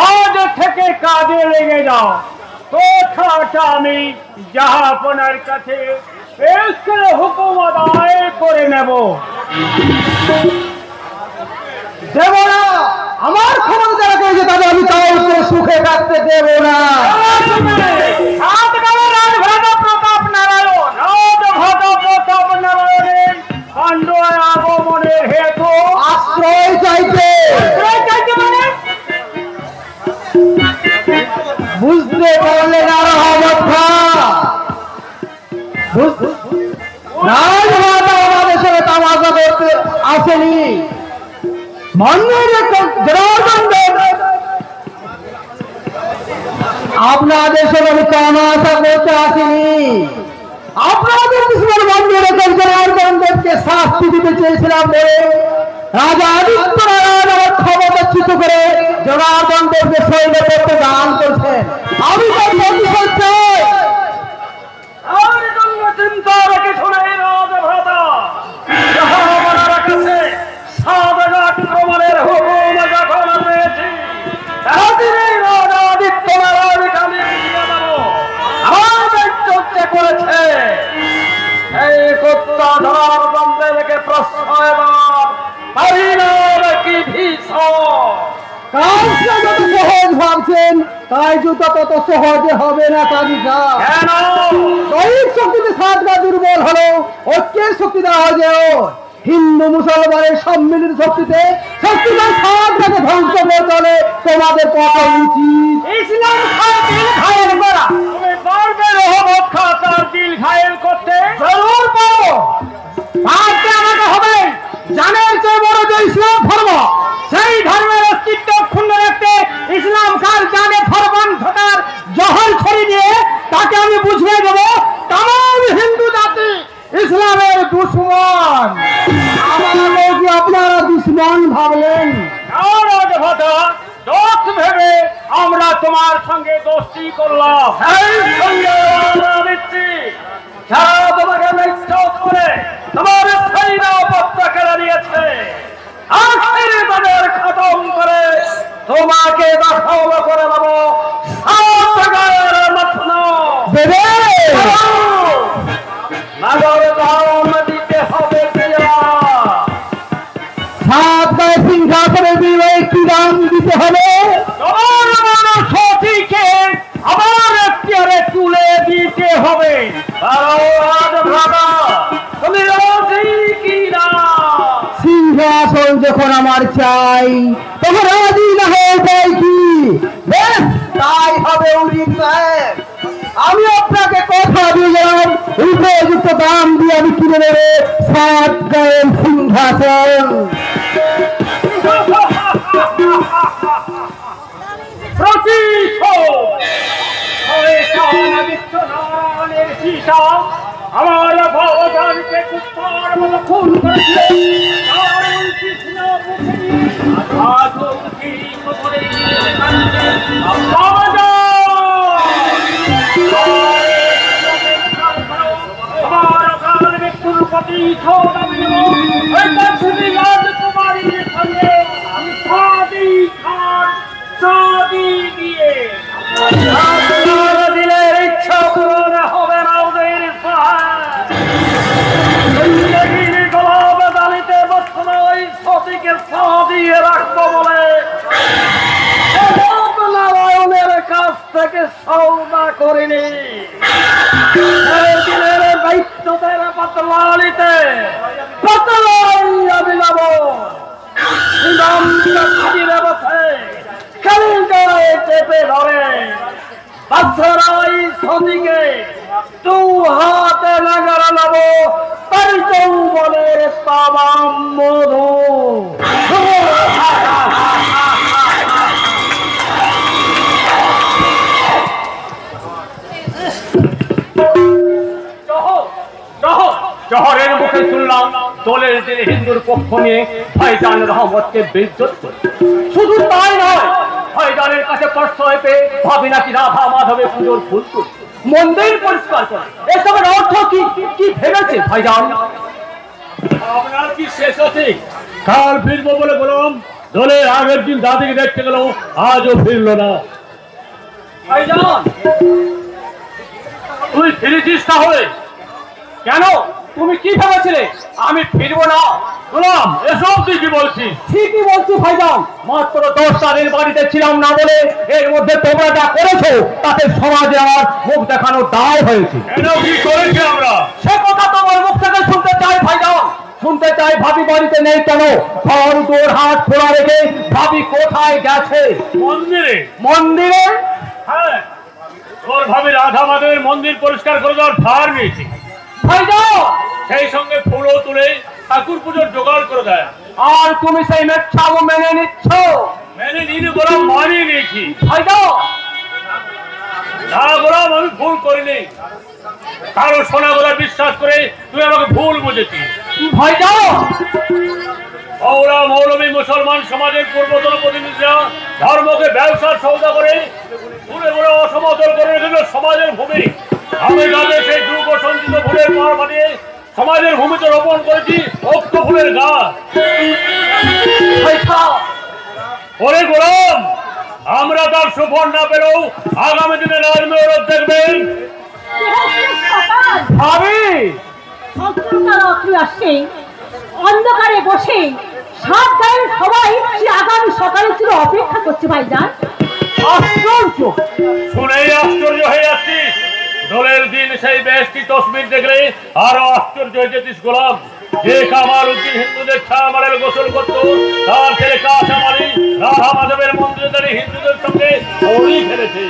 আজ থেকে কাজে লেগে যাও, কথাটা আমি জাহাপনার কাছে পেশ করে হুকুম আদায় করে নেব। দেব না, আমার ক্ষমতা যারা করেছে তাদের আমি কাউকে সুখে থাকতে দেব না। প্রতাপ নারায়ণের পাণ্ডবের আগমনের হেতু আশ্রয় চাইতে মানে বুঝতে পারলে না রহমত খান, রাজমাতা আমাদের সাথে তামাশা করতে আসেনি। আপনাদের সাথে আমি তামাশা করতে আসিনি। আপনাদের দুশ্মন বন্ধু রেখেছেন জনার্দনদেবকে শক্তিকে শাস্তি দিতে চেয়েছিলাম বলে রাজা আদিত্য নারায়ণ আমার ক্ষমতাচ্যুত করে জনার্দন দেবকে সৈন্য করতে দান করছেন। আমি তার প্রতিশোধ চাই। আর জন্য চিন্তা রেখে শোনে রাজভ্রাতা, যাহা আমার কাছে সাতঘাট প্রমাণের হুকুম যখন পেয়েছি, তাহাদিনই রাজা আদিত্য নারায়ণকে আমি ফিরিয়ে দেব। আমার দায়িত্ব করেছে এই কুত্তা জনার্দন দেবকে প্রশ্রয় দেওয়ার পরিণাম কি ভীষণ। কাজটা যত সহজ ভাবছেন তাই জুতা তত সহজে হবে না কাজিকা। কেন? দৈহিক শক্তিতে সাতটা দুর্বল হলো, ঐক্যের শক্তি দেওয়া হয়েও হিন্দু মুসলমানের সম্মিলিত শক্তিতে শক্তিমান সাতটাকে ধ্বংস করে চলে তোমাদের কথা উচিত। ইসলাম ঘায়েল করা, তুমি পারবে রহমত খা তার দিল ঘায়েল করতে? জরুর পারো, পারতে আমাকে হবে। জানের চেয়ে বড় যে ইসলাম ধর্ম, সেই ধর্মের অস্তিত্ব ক্ষুণ্ণ রাখতে ইসলাম কার জানে ধর্মান্ধতার জহর ছড়িয়ে দিয়ে তাকে আমি বুঝিয়ে দেবো তাম হিন্দু জাতি ইসলামের দুশ্মন। আমাকে কি আপনারা দুশ্মন ভাবলেন? রাজভদ্রা, দোষ ভেবে আমরা তোমার সঙ্গে দোস্তি করলাম। এই সঙ্গে আমরা দিচ্ছি, যারা তোমাকে নিশ্চয় করে তোমার সৈন্য উপত্যকা দিয়েছে, আখের তাদের খতম করে তোমাকে দখল করে দেব। সাত গায়ের মতন দেবে নগর দাম দিতে হবে। সাত গায়ে সিংহাসনের বিনিময়ে কি দাম দিতে হবে? তোমার মনসটিকে আমার এখতিয়ারে তুলে দিতে হবে। তুমি রাজি কি না? সিংহাসন যখন আমার চাই তখন রাজি না হয়ে যায় কি? বেশ, তাই হবে উদিত সাহেব। আমি আপনাকে কথা দিয়ে গেলাম, উপযুক্ত দাম দিয়ে আমি কিনে নেবে সাত গায়ের সিংহাসন। আমার ভগবানকে কুত্তার মতো খুন করেছে। আমার মৃত্যুর প্রতি রাজকুমারীর সঙ্গে দিলের ইচ্ছা পূরণ হবে না। ওদের গোলাপ দালিতে বসল ওই সতীকে সাজিয়ে রাখবো বলে নারায়ণের কাছ থেকে সৌদা করিনি। দিনের দায়িত্বের পাতলালিতে পাতলাই আমি যাব। বসে খালি গায়ে চেপে ধরে বাচ্চারাই সদিকে দু হাতে নাগারা নেব তার যৌবনের তামাম মধু। জহরের মুখে শুনলাম দলের দিনে হিন্দুর পক্ষ নিয়ে ভাইজান রহমতকে বেইজ্জত করে। শুধু তাই নয়, ভাইজানের কাছে প্রশ্রয় পেয়ে ভাবি নাকি রাধা মাধবে পুজোর ফুল তুলে মন্দির পরিষ্কার করে। এসবের অর্থ কি কি ভেবেছে ভাইজান? আপনার কি শেষ আছে? কাল ফিরবো বলে বললাম, দলের আগের দিন দাদিকে দেখতে গেল, আজও ফিরলো না। ভাইজান তুই ফিরেছিস তাহলে? কেন, তুমি কি ভেবেছিলে আমি ফিরবো না? গোলাম, এসব তুই কি বলছিস? ঠিকই বলছি ভাইজান, মাত্র 10 দিন বাড়িতে ছিলাম না বলে এর মধ্যে তোমরা যা করেছো তাতে সমাজে আমার মুখ দেখানোর দায় হয়েছে। কেন, কি করেছি আমরা? সে কথা তোমার মুখ থেকে শুনতে চাই ভাইজান। শুনতে চাই ভাবি বাড়িতে নেই কেন? ঘর দোর হাত খোলা রেখে ভাবি কোথায় গেছে? মন্দিরে। মন্দিরে? হ্যাঁ, তোর ভাবি রাধা মাধবের মন্দির পরিষ্কার করে দেওয়ার ভার নিয়েছি ভাইজান। সেই সঙ্গে ফুলও তুলে ঠাকুর পুজোর জোগাড় করে দেয়। আর তুমি সেই মেচ্ছাও মেনে নিচ্ছ? মেনে নিয়ে গোলাম মানিয়ে নিয়েছি। ভাইজান না গোলাম, আমি ভুল করিনি। কারো সোনা গোলা বিশ্বাস করে তুই আমাকে ভুল বুঝেছিস। ভাইজান মৌলা মৌলবী মুসলমান সমাজের পূর্বতন প্রতিনিধিরা ধর্মকে ব্যবসার সৌদা করে ঘুরে ঘুরে অসমতল করে রেখেছিল সমাজের ভূমি। আমি তাদের সেই দুর্গ সঞ্চিত ফুলের মার বানিয়ে সমাজের ভূমিতে রোপণ করেছি অক্ত ফুলের গাছ। ওরে গোলাম, আমরা তার সুফল না পেলেও আগামী দিনে রাজমেয়র দেখবেন। ভাবি আসছে অন্ধকারে বসে সব গায়ের সবাই আগামী সকালে ছিল অপেক্ষা করছে ভাইজান। আশ্চর্য, শুনেই আশ্চর্য হয়ে যাচ্ছিস। দোলের দিন সেই বেশটি তসবির দেখলে আরো আশ্চর্য হয়ে যেতিস গোলাম। যে কামাল উদ্দিন হিন্দুদের ছায়ামারের গোসল করত, তার ছেলে কাঁচামারি রাধা মাধবের মন্দিরে দাঁড়িয়ে হিন্দুদের সঙ্গে হোলি খেলেছে।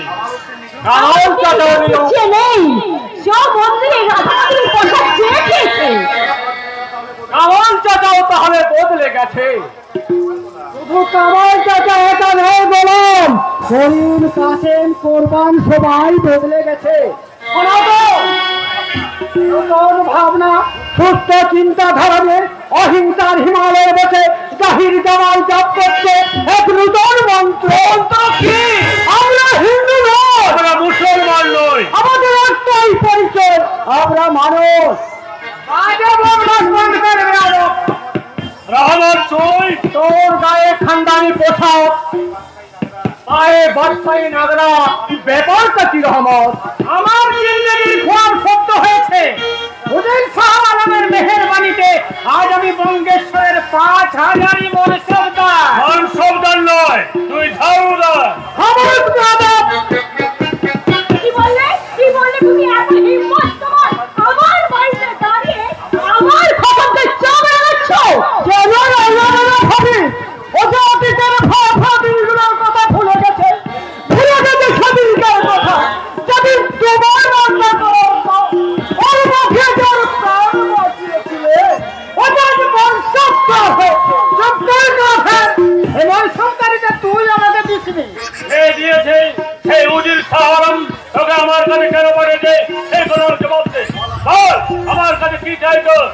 কামাল চাচাও তাহলে বদলে গেছে। শুধু কামাল চাচা একা নয় বললাম, করিম কাসেম কোরবান সবাই বদলে গেছে। নতুন ভাবনা, সুস্থ চিন্তাধারা নিয়ে অহিংসার হিমালয়ে বসে জাহির জামাল জাপ করছে এক নতুন মন্ত্র। কি আমরা হিন্দু নয়, আমরা মুসলমান নই, আমাদের একটাই পরিচয়, আমরা মানুষ। রহমান তুই তোর গায়ে খানদানি পোশাক, পায়ে বাদশাহী নাগরা, ব্যাপারটা কি রহমত? আমার জিন্দেগির খোয়ার সত্য হয়েছে। হুজুর শাহ আলমের মেহেরবানিতে আজ আমি বঙ্গেশ্বরের 5000 মন সর্দার। মান সর্দার নয়, তুই ঝাড়ুদার। খামোশ বেয়াদব! কি বললে তুমি? এত হিম্মত তোমার আমার বাড়িতে দাঁড়িয়ে আমার খবরকে চাপে রাখছ? কেন ভাবি ওটা অতীতের দিনগুলোর কথা ভুলে গেছে সেদিনকার কথা। যদি তোমার মনটা ওর মুখে যার প্রাণ বাঁচিয়েছিলে, ওটা যে মনসত্তা হয়েছে। এমন সরকারিটা তুই আমাকে দিসনি। সে দিয়েছে, সেই উজির শাহ আলম তোকে আমার কাছে কেন পাঠিয়েছে সেই কথার জবাব দে। বল, আমার কাছে কি চাই তোর?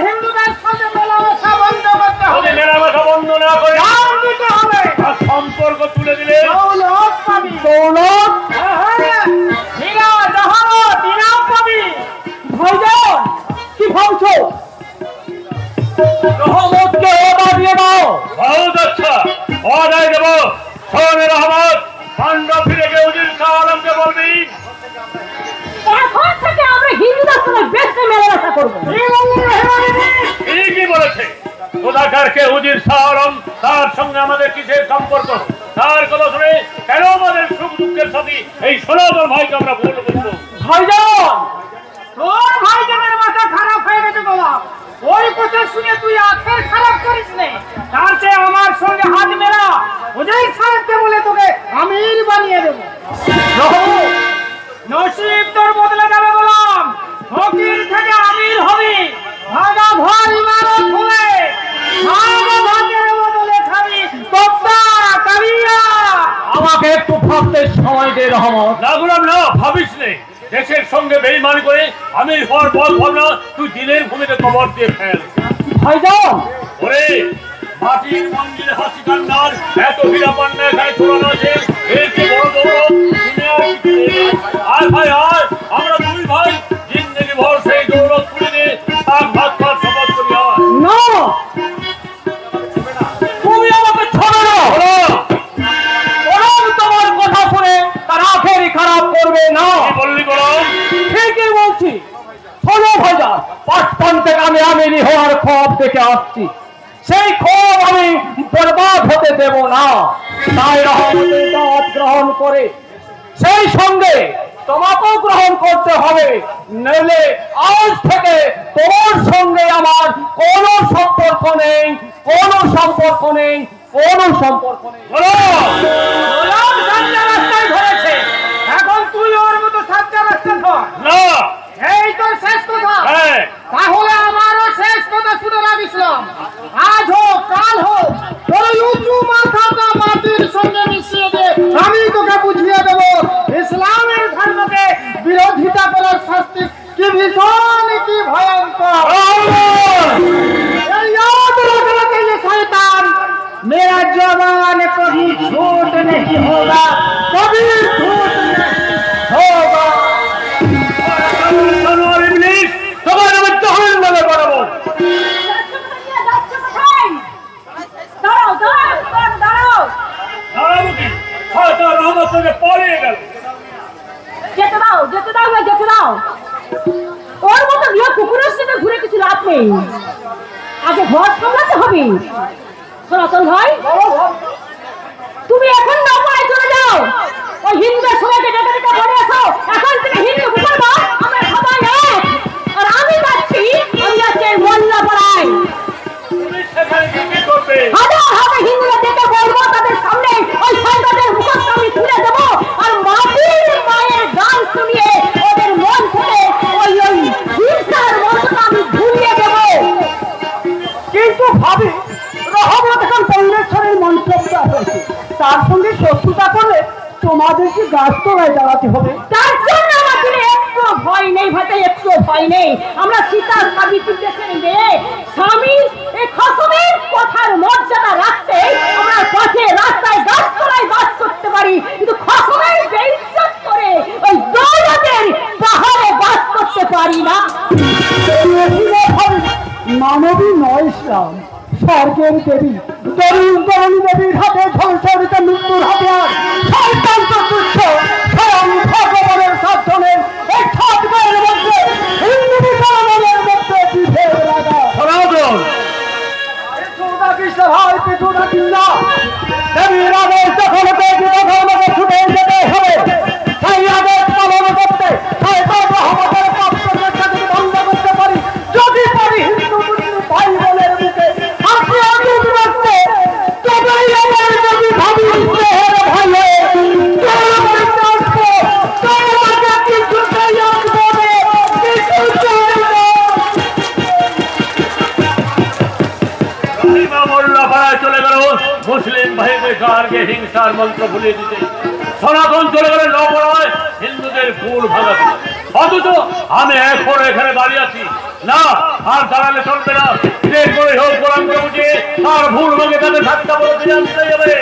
হিন্দুদের সাথে মেলামেশা বন্ধ করতে হবে। যদি মেলামেশা বন্ধ না করে দাম দিতে হবে। আর সম্পর্ক তুলে দিলে দৌলত পাবি। দৌলত? হীরা জহরত ইনাম পাবি। ভাইজান কি ভাবছো? রহমতকে ওদা দিয়ে দাও। বহুত আচ্ছা, অদায় দেব। শোন রহমত, পান্ডব ফিরে গিয়ে উজির শাহ আলমকে বলবি এখন থেকে আমরা হিন্দুদের সঙ্গে বেশি মেলামেশা করবো। ঠিকই বলেছে। কোথাকারকে উজির শাহ আলম, তার সঙ্গে আমাদের কিসের সম্পর্ক? তার কথা শুনে কেন আমাদের সুখ দুঃখের সাথে এই সনাতন ভাইকে আমরা ভুল করবো? ভাইজান, তোর ভাইজানের মাথা খারাপ হয়ে গেছে গোলাম। ওই কথা শুনে তুই আখের খারাপ করিস নে। তার চেয়ে আমার সঙ্গে হাত মেলা, ওদের সাহেবকে বলে তোকে আমির বানিয়ে দেবো। নসিব তোর বদলে যাবে গোলাম। ফকির থেকে আমির হবি। ভাগা ভর ইমারত হলে ভাগা ভাগের বদলে খাবি তক্তা কালিয়া। আমাকে একটু ভাবতে সময় দে রহমত। না গুলাম না, ভাবিস নে। দেশের সঙ্গে বেইমানি করে আমির হওয়ার বল ভাবনা তুই দিনের ভূমিতে কবর দিয়ে ফেল। ভাইজান, ওরে মাটির মন্দিরে হাসি কান্নার এত হীরা পান্না এখানে ছড়ানো আছে, এর যে বড় দৌলত দুনিয়ার কিছু নেই। আয় ভাই আয়, আমরা দুই ভাই জিন্দগি ভর সেই দৌলত তুলে নিয়ে শাক ভাত খাওয়ার শপথ করি। আয় না, তুমি আমাকে ছাড়ো না। তোমার কথা শুনে তার আখেরই খারাপ করবে না। কি বললি গোলাম? ঠিকই বলছি। শোনো ভাইজান, পাঁচপান থেকে আমি আমিরি হওয়ার খবর দেখে আসছি। সেই খবর আমি বরবাদ হতে দেব না। তাই রহমতের দাওয়াত গ্রহণ করে সেই সঙ্গে তোমাকেও গ্রহণ করতে হবে। নইলে আজ থেকে তোমার সঙ্গে আমার কোনো সম্পর্ক নেই, কোনো সম্পর্ক নেই, কোনো সম্পর্ক নেই। রাস্তায় ধরেছে, এখন তুই ওর মতো সাতটা রাস্তা ধর। না, এই তো শেষ কথা। হ্যাঁ, তাহলে আমারও শেষ কথা শুনে রাখিসলাম। আজ হোক কাল হোক, তোর উঁচু মাথাটা মাটির সঙ্গে মিশিয়ে দে, আমি তোকে বুঝিয়ে দেব ইসলামের ধর্মকে বিরোধিতা করার শাস্তি কি ভীষণ কি ভয়ানক। ওর মতো গৃহ কুকুরের সাথে ঘুরে কিছু লাভ নেই, আগে ঘর সামলাতে হবে। সনাতন ভাই, তুমি এখন নৌকায় চলে যাও, ওই হিন্দু সবাইকে ডেকে ডেকে বলে আসো এখন থেকে হিন্দু মুসলমান আমরা সবাই এক। আর আমি যাচ্ছি মোল্লাপাড়ায়, হাজার হাজার হিন্দুরা ডেকে বলবো, তাদের সামনে ওই সন্তানদের মুখটা আমি তুলে দেবো, আর মাটির মায়ের গান শুনিয়ে ওদের মন থেকে ওই ওই হিংসার মন্ত্রটা আমি ভুলিয়ে দেবো। কিন্তু ভাবি রহমত খান পরমেশ্বরের মন্তব্য হয়েছে, তার সঙ্গে শত্রুতা করলে তোমাদেরকে গাছতলায় দাঁড়াতে হবে। তার জন্য আমাদের একটু ভয় নেই ভাই, একটু ভয় নেই। আমরা সীতা সাবিত্রী দেশের মেয়ে, স্বামী এই খসমের কথার মর্যাদা রাখতে আমরা পথে রাস্তায় গাছতলায় বাস করতে পারি, কিন্তু খসমের বেইজ্জত করে ওই দৌলতের পাহাড়ে বাস করতে পারি না। মানবী নয় ইসলাম, স্বর্গের দেবী তরুণ তরুণী দেবীর হাতে ঝলসরিত মৃত্যুর হাতিয়ার শয়তান চতুর্থ স্বয়ং ভগবানের সাধনের এই ছাত্রের মধ্যে হিন্দু মুসলমানের মধ্যে বিভেদ লাগা। সনাতন পিছুটা কৃষ্ণ ভাই, পিছুটা কৃষ্ণ দেবীর আদেশ যখন পেয়েছি তখন আমাকে ছুটে যেতে হবে। সেই আদেশ পালন করতে শয়তান রহমতের পাত্রদের সাথে বন্ধ করতে পারি, যদি পারি হিন্দু মুসলিম ভাই বোনের মুখে আপনি আগুন রাখতে, তবেই আমার যদি ভাবি স্নেহের ভাই হয়ে তোমাকে আসবো, তোমাকে কিছুতেই আসবো না, কিছুতেই না। মোল্লাপাড়ায় চলে গেল মুসলিম ভাইদের গার্গে হিংসার মন্ত্র ভুলিয়ে দিতে। সনাতন চলে গেলে নপড়ায় হিন্দুদের ফুল ভাঙাতে। অথচ আমি এখন এখানে দাঁড়িয়ে আছি না, আর দাঁড়ালে চলবে না। যে করে হোক গোলামকে বুঝিয়ে তার ভুল ভাঙে তাদের ধাক্কা বলতে জানতে যাবে।